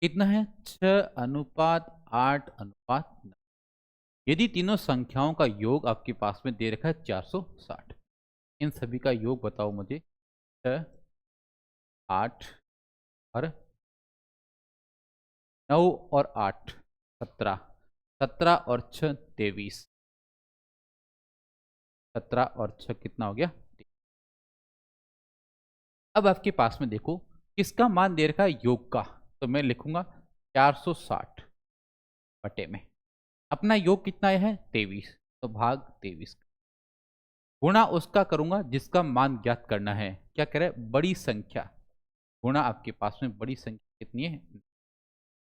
कितना है? 6:8:9। यदि तीनों संख्याओं का योग आपके पास में दे रखा है 460, इन सभी का योग बताओ मुझे। 6, 8 और 9 और 8 17, 17 और 6 23, 17 और 6 कितना हो गया? अब आपके पास में देखो किसका मान दे रखा है? योग का। तो मैं लिखूंगा 460 बटे में अपना योग कितना है? 23, तो भाग 23, गुणा उसका करूंगा जिसका मान ज्ञात करना है। क्या कह रहा है? बड़ी संख्या। गुणा आपके पास में बड़ी संख्या कितनी है?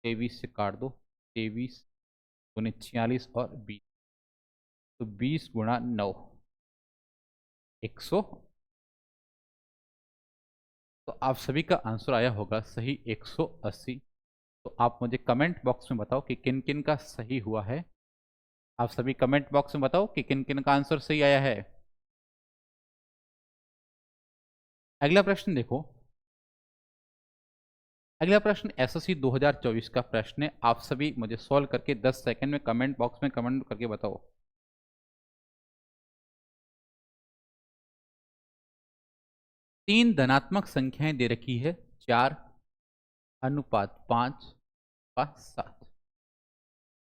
23 से काट दो, 23 गुने 46 और 20, तो 20 गुणा 9, 100। तो आप सभी का आंसर आया होगा सही 180। तो आप मुझे कमेंट बॉक्स में बताओ कि किन किन का सही हुआ है। आप सभी कमेंट बॉक्स में बताओ कि किन किन का आंसर सही आया है। अगला प्रश्न देखो। अगला प्रश्न एसएससी 2024 का प्रश्न है। आप सभी मुझे सॉल्व करके 10 सेकंड में कमेंट बॉक्स में कमेंट करके बताओ। तीन धनात्मक संख्याएं दे रखी है, 4:5:7,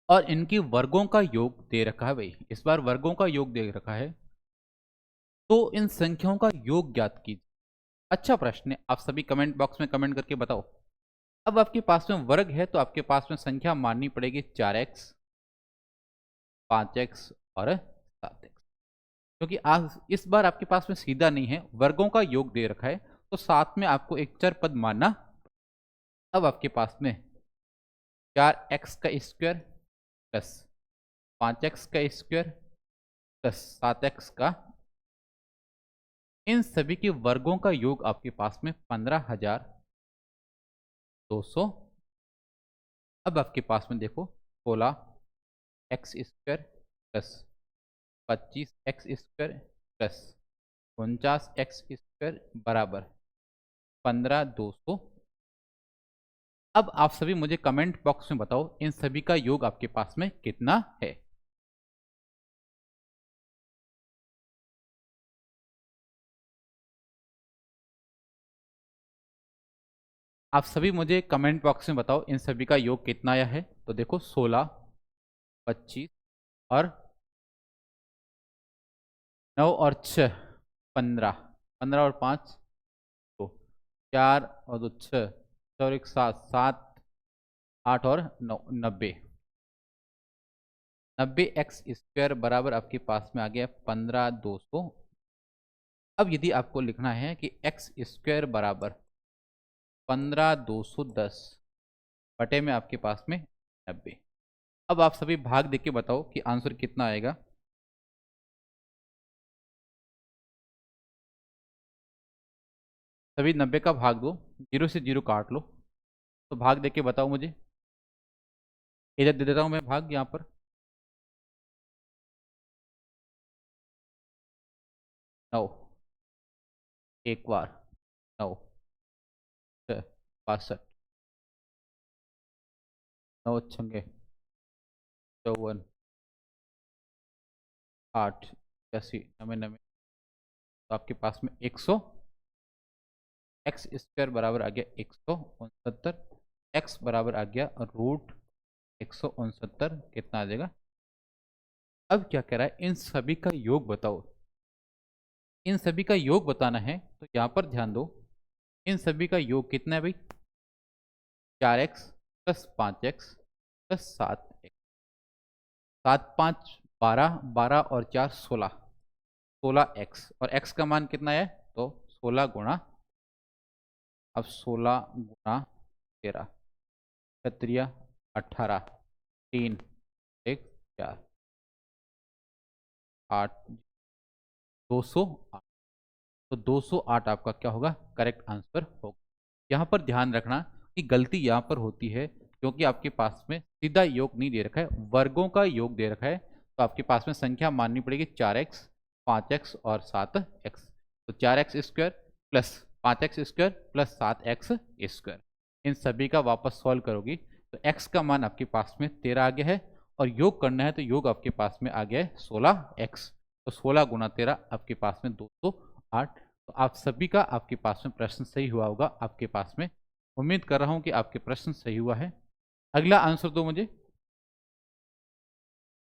और इनकी वर्गों का योग दे रखा है। भाई इस बार वर्गों का योग दे रखा है, तो इन संख्याओं का योग ज्ञात कीजिए। अच्छा प्रश्न है, आप सभी कमेंट बॉक्स में कमेंट करके बताओ। अब आपके पास में वर्ग है तो आपके पास में संख्या माननी पड़ेगी 4x, 5x और 7x, क्योंकि आज इस बार आपके पास में सीधा नहीं है, वर्गों का योग दे रखा है, तो साथ में आपको एक चर पद मानना। अब आपके पास में 4x² plus 5x² plus 7x का, इन सभी के वर्गों का योग आपके पास में 15,200। अब आपके पास में देखो 16x² plus 25x² plus 49x² बराबर 15,200। अब आप सभी मुझे कमेंट बॉक्स में बताओ इन सभी का योग आपके पास में कितना है। आप सभी मुझे कमेंट बॉक्स में बताओ इन सभी का योग कितना आया है। तो देखो 16, 25 और 9 और 6 15, 15 और 5 तो 4 और 2 6, 6 और 1 7, 7 8 और 9 90, 90x² बराबर आपके पास में आ गया 15,200। अब यदि आपको लिखना है कि x² बराबर 15,210 बटे में आपके पास में 90। अब आप सभी भाग देके बताओ कि आंसर कितना आएगा। सभी 90 का भाग दो, 0 से 0 काट लो, तो भाग दे के बताओ मुझे। इधर दे देता हूँ मैं भाग यहाँ पर। 9 एक बार, 9 6 62, 9 छंगे 54, 8 81, 99, तो आपके पास में 100, एक्स स्क्वायर बराबर आ गया 169, एक्स बराबर आ गया रूट 169, कितना आ जाएगा। अब क्या कह रहा है, इन सभी का योग बताओ। इन सभी का योग बताना है तो यहाँ पर ध्यान दो, इन सभी का योग कितना है भाई, 4x plus 5x plus 7x, 7 5 12, 12 और 4 16, 16x, और x का मान कितना है, तो 16 गुणा, अब 16 गुणा 13, क्षत्रिय 18, 3 1 4 8, 208, तो 208 आपका क्या होगा, करेक्ट आंसर होगा। यहाँ पर ध्यान रखना कि गलती यहाँ पर होती है क्योंकि आपके पास में सीधा योग नहीं दे रखा है, वर्गों का योग दे रखा है, तो आपके पास में संख्या माननी पड़ेगी 4x 5x और 7x, तो 4x square plus 5x square plus 7x square, इन सभी का वापस सॉल्व करोगी तो x का मान आपके पास में 13 आ गया है, और योग करना है तो योग आपके पास में आ गया है 16x, तो 16 गुणा 13 आपके पास में 208। तो आप सभी का आपके पास में प्रश्न सही हुआ होगा आपके पास में, उम्मीद कर रहा हूं कि आपके प्रश्न सही हुआ है। अगला आंसर दो मुझे,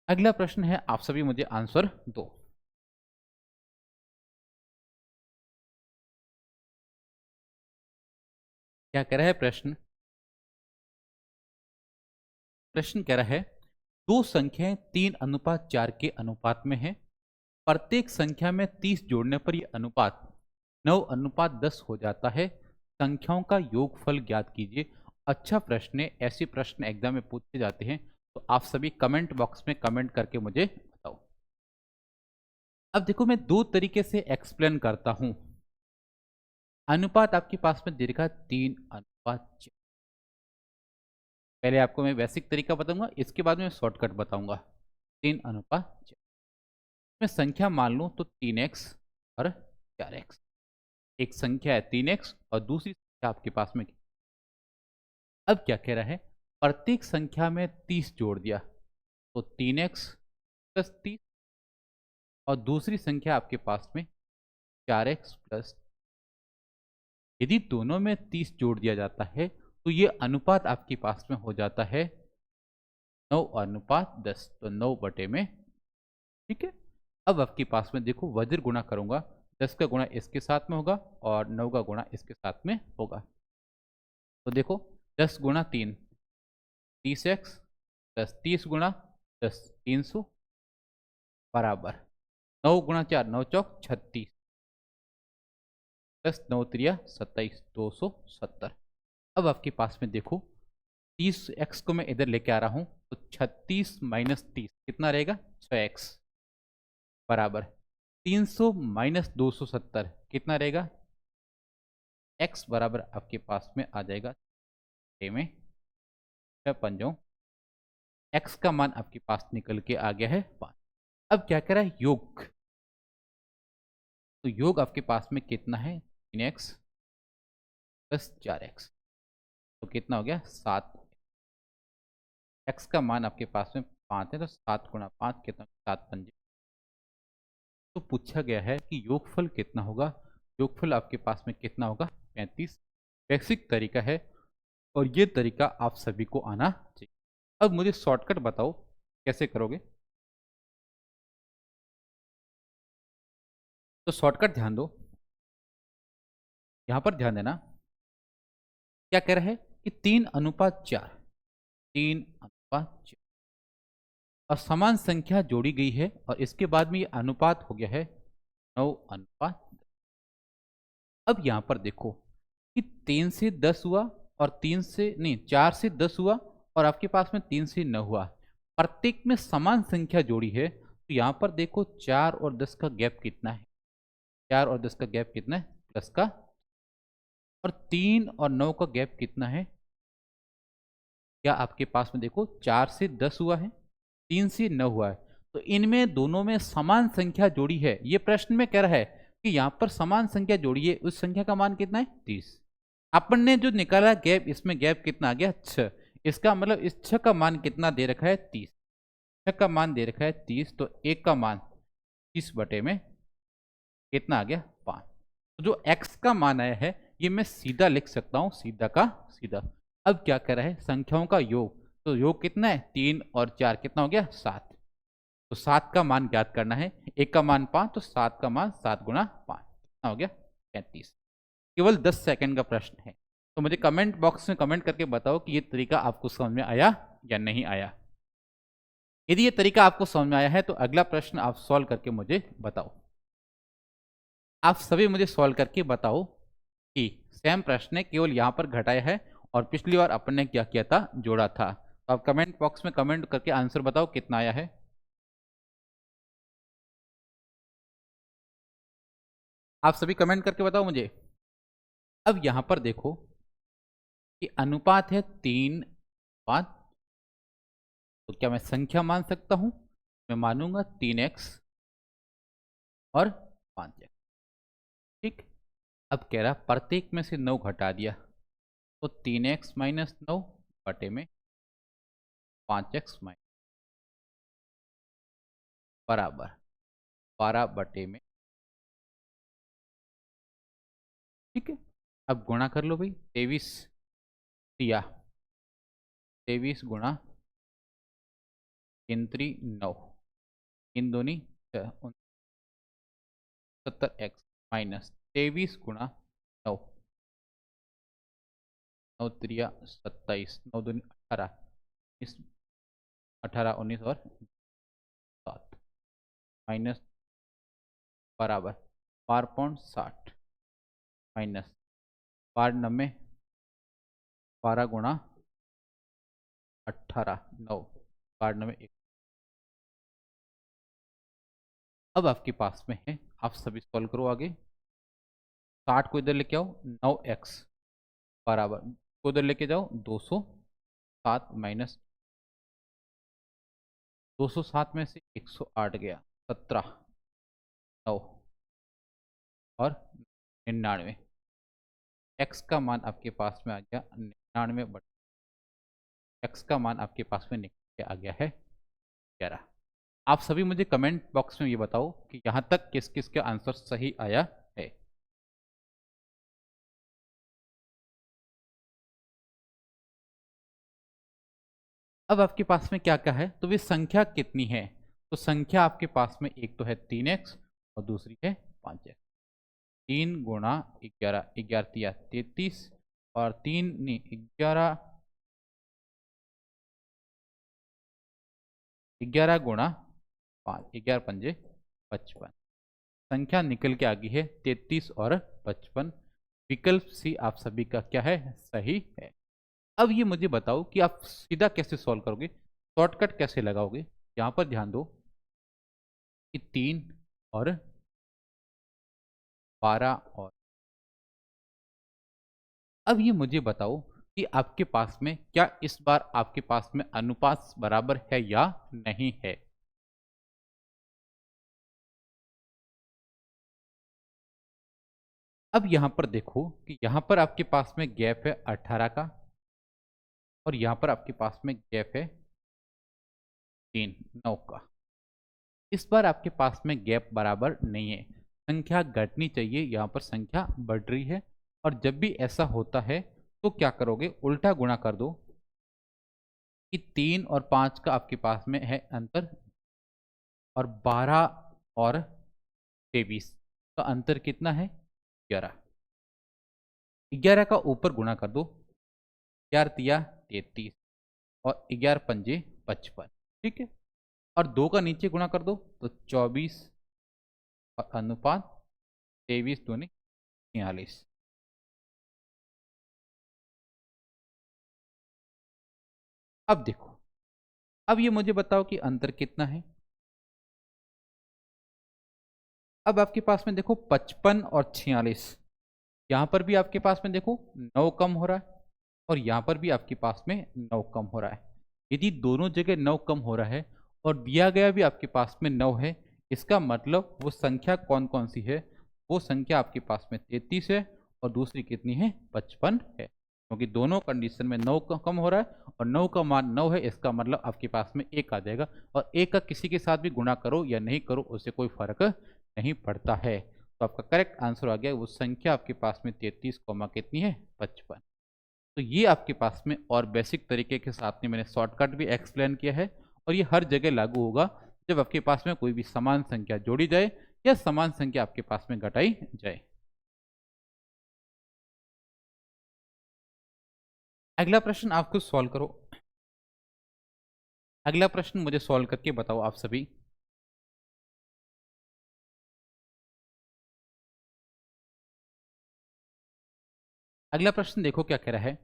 अगला प्रश्न है, आप सभी मुझे आंसर दो। क्या कह रहा है प्रश्न, प्रश्न कह रहा है दो संख्याएं 3:4 के अनुपात में है, प्रत्येक संख्या में 30 जोड़ने पर यह अनुपात 9:10 हो जाता है, संख्याओं का योगफल ज्ञात कीजिए। अच्छा प्रश्न है, ऐसे प्रश्न एग्जाम में पूछे जाते हैं, तो आप सभी कमेंट बॉक्स में कमेंट करके मुझे बताओ। अब देखो मैं दो तरीके से एक्सप्लेन करता हूं। अनुपात आपके पास में दे रखा 3:4, पहले आपको मैं बेसिक तरीका बताऊंगा, इसके बाद में शॉर्टकट बताऊंगा। 3:4 मैं संख्या मान लूं तो 3x और 4x, एक संख्या है 3x और दूसरी संख्या आपके पास में, अब क्या कह रहा है, प्रत्येक संख्या में 30 जोड़ दिया तो 3x प्लस 30, और दूसरी संख्या आपके पास में 4x प्लस, यदि दोनों में 30 जोड़ दिया जाता है तो ये अनुपात आपके पास में हो जाता है 9:10, तो 9 में, ठीक है। अब आपके पास में देखो वज्र गुणा करूंगा, 10 का गुणा इसके साथ में होगा और 9 का गुणा इसके साथ में होगा, तो देखो 10 गुणा 3 30x प्लस 30 गुणा 10 300 बराबर 9 गुणा 4 9 चौक 36 प्लस 9 त्रिया 27 270। अब आपके पास में देखो 30x को मैं इधर लेके आ रहा हूं तो 36 माइनस 30 कितना रहेगा 6x बराबर 300 माइनस 270 कितना रहेगा, x बराबर आपके पास में आ जाएगा 6 में 6 पंजों, x का मान आपके पास निकल के आ गया है 5। अब क्या कह रहा है योग, तो योग आपके पास में कितना है 3x प्लस 4x, तो कितना हो गया 7, x का मान आपके पास में 5 है तो 7 गुणा 5 कितना 7 पंजे, तो पूछा गया है कि योगफल कितना होगा, योगफल आपके पास में कितना होगा 35। बेसिक तरीका है और ये तरीका आप सभी को आना चाहिए। अब मुझे शॉर्टकट बताओ कैसे करोगे, तो शॉर्टकट ध्यान दो, यहां पर ध्यान देना, क्या कह रहा है कि 3:4, 3:4 और समान संख्या जोड़ी गई है और इसके बाद में ये अनुपात हो गया है 9:10। अब यहां पर देखो कि 3 से 10 हुआ और 3 से नहीं 4 से 10 हुआ और आपके पास में 3 से 9 हुआ, प्रत्येक में समान संख्या जोड़ी है, तो यहां पर देखो 4 और 10 का गैप कितना है, 4 और 10 का गैप कितना है प्लस का, और 3 और 9 का गैप कितना है? क्या आपके पास में देखो 4 से 10 हुआ है, 3 से 9 हुआ है, तो इनमें दोनों में समान संख्या जोड़ी है। ये प्रश्न में कह रहा है कि यहाँ पर समान संख्या जोड़िए, उस संख्या का मान कितना है? 30। अपन ने जो निकाला गैप, इसमें गैप कितना आ गया? 6। इसका मतलब इस 6 का मान कितना दे रखा है? 30। 6 का मान दे रखा है 30, तो 1 का मान 30 बटे में कितना आ गया? 5। तो जो x का मान आया है ये मैं सीधा लिख सकता हूँ, सीधा का सीधा। अब क्या कर रहा है? संख्याओं का योग। तो योग कितना है? 3 और 4 कितना हो गया? 7। तो 7 का मान ज्ञात करना है। 1 का मान 5, तो 7 का मान 7 गुणा 5 कितना हो गया? 33। केवल 10 सेकंड का प्रश्न है। तो मुझे कमेंट बॉक्स में कमेंट करके बताओ कि ये तरीका आपको समझ में आया या नहीं आया। यदि ये तरीका आपको समझ में आया है तो अगला प्रश्न आप सॉल्व करके मुझे बताओ। आप सभी मुझे सॉल्व करके बताओ कि सेम प्रश्न है, केवल यहां पर घटाया है और पिछली बार अपन ने क्या किया था? जोड़ा था। तो आप कमेंट बॉक्स में कमेंट करके आंसर बताओ कितना आया है। आप सभी कमेंट करके बताओ मुझे। अब यहां पर देखो कि अनुपात है 3:5। तो क्या मैं संख्या मान सकता हूं? मैं मानूंगा 3x और 5x। ठीक। अब कह रहा प्रत्येक में से 9 घटा दिया, तो 3x माइनस 9 बटे में 5x माइनस बराबर 12 बटे में। ठीक है। अब गुणा कर लो भाई। 23 दिया, 23 गुणा 3×3 9, इन दोनों 70x माइनस 23 गुणा 9, 9×3 27, 9×2 18, इस 18 19 और 7 माइनस बराबर 12.60 माइनस 12 12 गुणा 18 9 12 1। अब आपके पास में है, आप सभी सॉल्व करो आगे। 60 को इधर लेके आओ, 9x बराबर को इधर लेके जाओ 207 माइनस 207 में से 108 गया, 17 9 और 99। x का मान आपके पास में आ गया 99 बट x का मान आपके पास में निकल के आ गया है 11। आप सभी मुझे कमेंट बॉक्स में ये बताओ कि यहाँ तक किस किस का आंसर सही आया है। अब आपके पास में क्या क्या है? तो वे संख्या कितनी है? तो संख्या आपके पास में एक तो है 3x और दूसरी है 5x। 3 गुणा 11, 11 33 और 3 नहीं 11, 11 गुणा 5, 11 पंजे 55। संख्या निकल के आ गई है 33 और 55। विकल्प सी आप सभी का क्या है? सही है। अब ये मुझे बताओ कि आप सीधा कैसे सॉल्व करोगे, शॉर्टकट कैसे लगाओगे। यहां पर ध्यान दो कि 3 और 12 और अब ये मुझे बताओ कि आपके पास में क्या इस बार आपके पास में अनुपात बराबर है या नहीं है। अब यहां पर देखो कि यहां पर आपके पास में गैप है 18 का और यहां पर आपके पास में गैप है 9 का। इस बार आपके पास में गैप बराबर नहीं है, संख्या घटनी चाहिए, यहाँ पर संख्या बढ़ रही है। और जब भी ऐसा होता है तो क्या करोगे? उल्टा गुणा कर दो कि 3 और 5 का आपके पास में है अंतर और 12 और 23 का अंतर कितना है? 11। 11 का ऊपर गुणा कर दो, 11×3 33 और 11 पंजे 55। ठीक है। और 2 का नीचे गुणा कर दो तो 24 और अनुपात 23×2 46। अब देखो, अब ये मुझे बताओ कि अंतर कितना है। अब आपके पास में देखो 55 और 46, यहाँ पर भी आपके पास में देखो 9 कम हो रहा है और यहाँ पर भी आपके पास में 9 कम हो रहा है। यदि दोनों जगह 9 कम हो रहा है और दिया गया भी आपके पास में 9 है, इसका मतलब वो संख्या कौन कौन सी है? वो संख्या आपके पास में 33 है और दूसरी कितनी है? 55 है। क्योंकि दोनों कंडीशन में 9 कम हो रहा है और 9 का मान 9 है, इसका मतलब आपके पास में 1 आ जाएगा और 1 का किसी के साथ भी गुणा करो या नहीं करो उससे कोई फर्क नहीं पड़ता है। तो आपका करेक्ट आंसर आ गया, वो संख्या आपके पास में 33 कॉमा कितनी है? 55। तो ये आपके पास में और बेसिक तरीके के साथ में मैंने शॉर्टकट भी एक्सप्लेन किया है और ये हर जगह लागू होगा जब आपके पास में कोई भी समान संख्या जोड़ी जाए या समान संख्या आपके पास में घटाई जाए। अगला प्रश्न आप खुद सॉल्व करो। अगला प्रश्न मुझे सॉल्व करके बताओ आप सभी। अगला प्रश्न देखो क्या कह रहा है।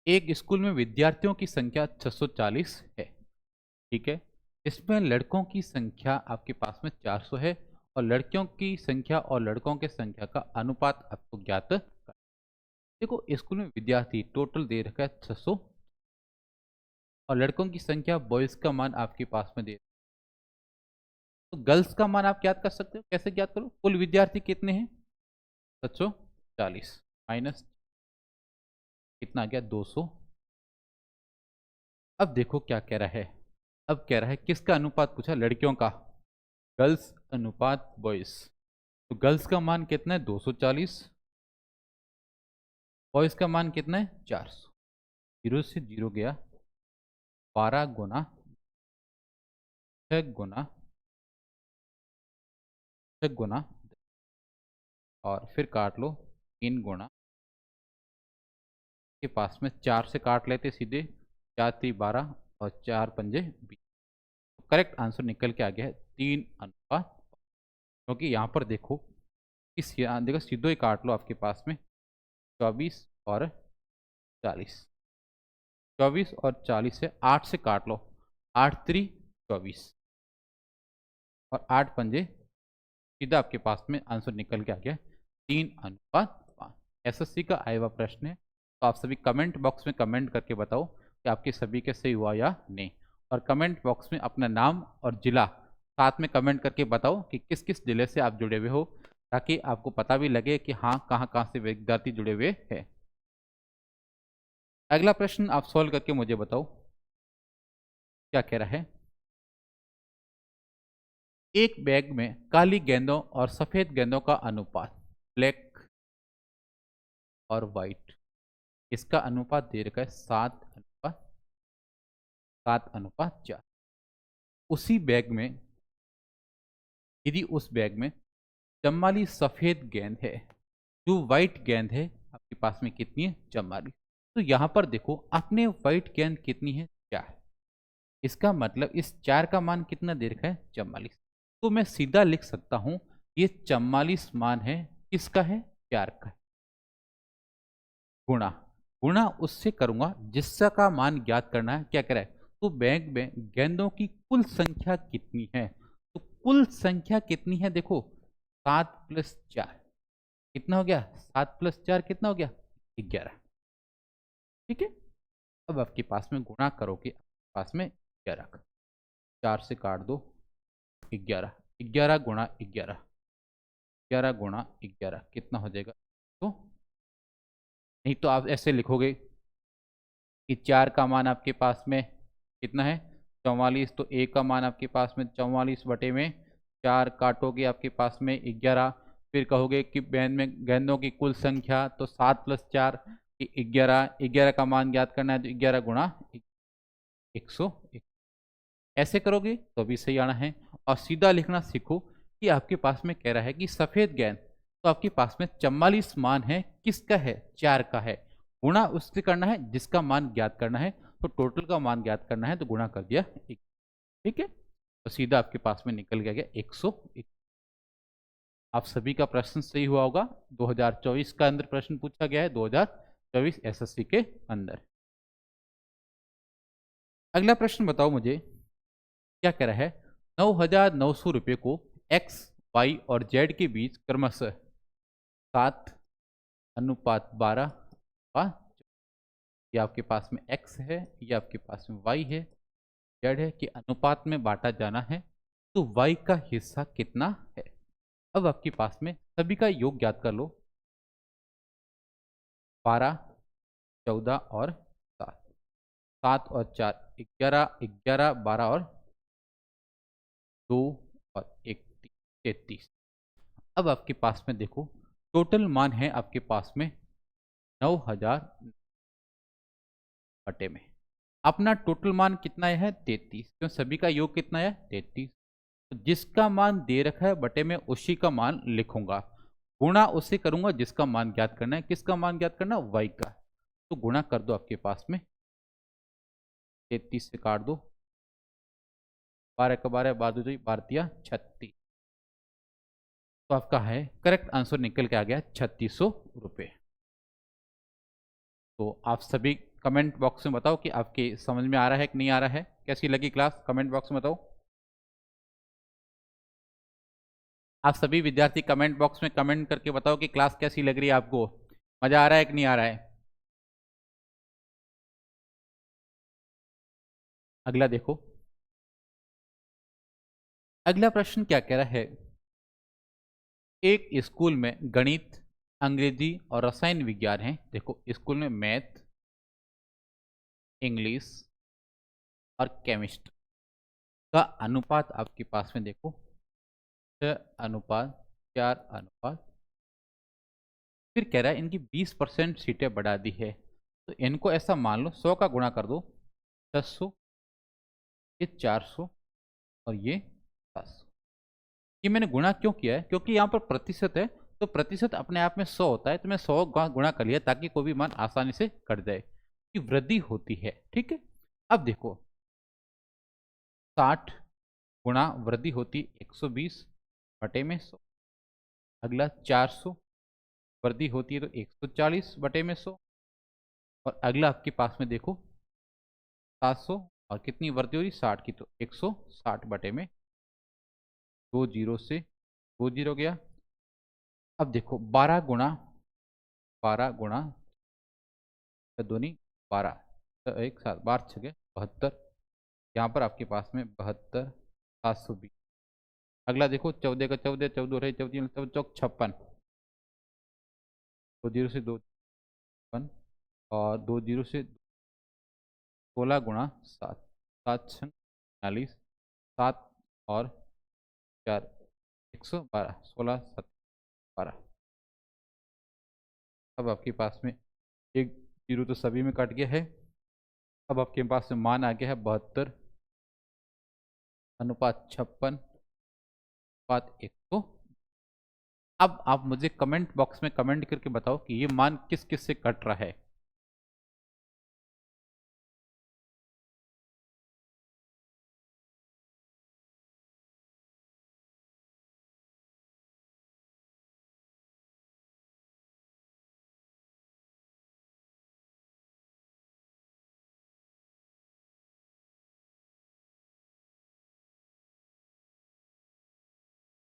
एक स्कूल में विद्यार्थियों की संख्या 640 है, ठीक है। इसमें लड़कों की संख्या आपके पास में 400 है और लड़कियों की संख्या और लड़कों के संख्या का अनुपात आपको ज्ञात करना। देखो स्कूल में विद्यार्थी टोटल दे रखा है 600 और लड़कों की संख्या बॉयज का मान आपके पास में दे, तो गर्ल्स का मान आप ज्ञात कर सकते हो। कैसे ज्ञात करो? कुल विद्यार्थी कितने हैं? 740 माइनस कितना आ गया? 200। अब देखो क्या कह रहा है। अब कह रहा है किसका अनुपात पूछा? लड़कियों का। गर्ल्स अनुपात बॉयज। तो गर्ल्स का मान कितना है? 240। बॉयज का मान कितना है? 400। जीरो से जीरो गया, 12 गुना 6 गुना 6 गुना और फिर काट लो 3 गुना के पास में 4 से काट लेते सीधे, 4 3 12 और 4 पंजे 20। करेक्ट आंसर निकल के आ गया है 3 अनुपात। क्योंकि यहाँ पर देखो देखो सीधो ही काट लो आपके पास में 24 और 40। 24 और 40 से 8 से काट लो, 8 3 24 और 8 पंजे, सीधा आपके पास में आंसर निकल के आ गया 3:5। एसएससी का आया हुआ प्रश्न है, तो आप सभी कमेंट बॉक्स में कमेंट करके बताओ कि आपके सभी के सही हुआ या नहीं। और कमेंट बॉक्स में अपना नाम और जिला साथ में कमेंट करके बताओ कि किस किस जिले से आप जुड़े हुए हो, ताकि आपको पता भी लगे कि हाँ कहाँ कहाँ से विद्यार्थी जुड़े हुए हैं। अगला प्रश्न आप सॉल्व करके मुझे बताओ क्या कह रहा है। एक बैग में काली गेंदों और सफेद गेंदों का अनुपात, ब्लैक और व्हाइट, इसका अनुपात दे रखा है 7:4। उसी बैग में यदि उस बैग में 44 सफेद गेंद है, जो व्हाइट गेंद है आपके पास में कितनी है? 44। तो यहां पर देखो अपने व्हाइट गेंद कितनी है? 4। इसका मतलब इस 4 का मान कितना दे रखा है? 44। तो मैं सीधा लिख सकता हूं ये 44 मान है किसका है? 4 का। गुणा गुणा उससे करूंगा जिसका का मान ज्ञात करना है। क्या कह रहा है? तो बैग में गेंदों की कुल संख्या कितनी है? तो कुल संख्या कितनी है? देखो 7+4 कितना हो गया? 7+4 कितना हो गया? 11। ठीक है। अब आपके पास में गुणा करोगे, पास में 11, 4 से काट दो 11, 11 गुणा 11, 11 गुणा 11 कितना हो जाएगा? तो नहीं तो आप ऐसे लिखोगे कि 4 का मान आपके पास में कितना है? 44। तो ए का मान आपके पास में 44 बटे में 4 काटोगे आपके पास में 11। फिर कहोगे कि गेंदों की कुल संख्या, तो 7+4 11, 11 का मान ज्ञात करना है, तो 11 गुणा 101। ऐसे करोगे तो भी सही आना है। और सीधा लिखना सीखो कि आपके पास में कह रहा है कि सफेद गेंद, तो आपके पास में 44 मान है, किसका है? 4 का है। गुणा उससे करना है जिसका मान ज्ञात करना है, तो टोटल का मान ज्ञात करना है तो गुणा कर दिया 1। ठीक है। तो सीधा आपके पास में निकल गया 101। आप सभी का प्रश्न सही हुआ होगा। 2024 का अंदर प्रश्न पूछा गया है, 2024 एसएससी के अंदर। अगला प्रश्न बताओ मुझे क्या कह रहा है। 9,900 रुपये को एक्स, वाई और जेड के बीच क्रमशः 7:12 का, ये आपके पास में x है, ये आपके पास में y है, z है कि अनुपात में बांटा जाना है तो y का हिस्सा कितना है। अब आपके पास में सभी का योग ज्ञात कर लो। 12, 14 और 7, 7 और 4 11, 11, 12 और 2 और 1 33। अब आपके पास में देखो टोटल मान है आपके पास में 9000 बटे में अपना टोटल मान कितना है 33, क्यों सभी का योग कितना है 33। तो जिसका मान दे रखा है बटे में उसी का मान लिखूंगा, गुणा उससे करूंगा जिसका मान ज्ञात करना है। किसका मान ज्ञात करना है y का, तो गुणा कर दो आपके पास में 33 से काट दो, 12 का 12, 12 12 36, तो आपका है करेक्ट आंसर निकल के आ गया 3600 रुपये। तो आप सभी कमेंट बॉक्स में बताओ कि आपके समझ में आ रहा है कि नहीं आ रहा है, कैसी लगी क्लास, कमेंट बॉक्स में बताओ। आप सभी विद्यार्थी कमेंट बॉक्स में कमेंट करके बताओ कि क्लास कैसी लग रही है आपको, मजा आ रहा है कि नहीं आ रहा है। अगला देखो, अगला प्रश्न क्या कह रहा है। एक स्कूल में गणित, अंग्रेजी और रसायन विज्ञान है। देखो स्कूल में मैथ, इंग्लिश और केमिस्ट्री का अनुपात आपके पास में देखो 6:4। फिर कह रहा है इनकी 20% सीटें बढ़ा दी है, तो इनको ऐसा मान लो 100 का गुणा कर दो, 600, ये 400 और ये 700। ये मैंने गुणा क्यों किया है, क्योंकि यहाँ पर प्रतिशत है, तो प्रतिशत अपने आप में 100 होता है, तो मैं 100 गुणा कर लिया ताकि कोई भी मान आसानी से कट जाए, कि वृद्धि होती है। ठीक है, अब देखो 60 गुणा वृद्धि होती 120 बटे में 100। अगला 400 वृद्धि होती है तो 140 बटे में 100। और अगला आपके पास में देखो 700 और कितनी वृद्धि हो रही 60 की, तो 160 बटे में 2 जीरो से 2 जीरो गया। अब देखो 12 गुणा दूनी 12, तो एक साथ 12 छः 72, यहाँ पर आपके पास में 72, 720। अगला देखो 14 का 14, 14 रहे 14, 14 चौक 56, 2 जीरो से 2 56 और 2 जीरो से 16 गुणा 7, 7 छः 40, 7 और 4 112, 16 7 12। अब आपके पास में एक जीरो तो सभी में कट गया है। अब आपके पास में मान आ गया है 72 अनुपात 56 अनुपात 100। अब आप मुझे कमेंट बॉक्स में कमेंट करके बताओ कि ये मान किस किस से कट रहा है।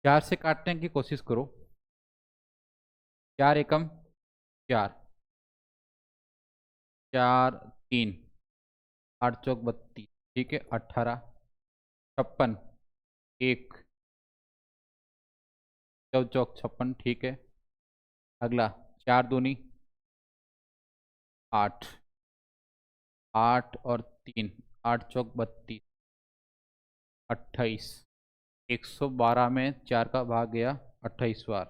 चार से काटने की कोशिश करो, 4 एकम 4, 4 3, 8 चौक 32, ठीक है 18, 56 1, 14 चौक 56, ठीक है। अगला 4 दूनी 8, 8 और 3, 8 चौक 32, 28, 112 में 4 का भाग गया 28 बार।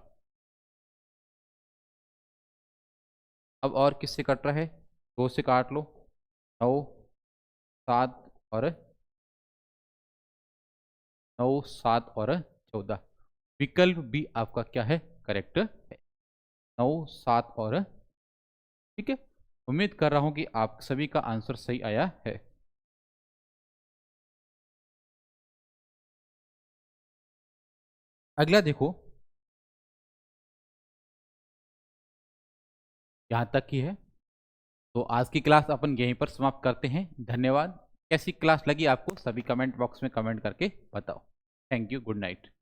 अब और किससे कट रहा है, 2 से काट लो, 9 7 और 9 7 और 14। विकल्प भी आपका क्या है करेक्ट है, 9 7 और, ठीक है। उम्मीद कर रहा हूं कि आप सभी का आंसर सही आया है। अगला देखो, यहां तक की है, तो आज की क्लास अपन यहीं पर समाप्त करते हैं। धन्यवाद। कैसी क्लास लगी आपको सभी कमेंट बॉक्स में कमेंट करके बताओ। Thank you, good night.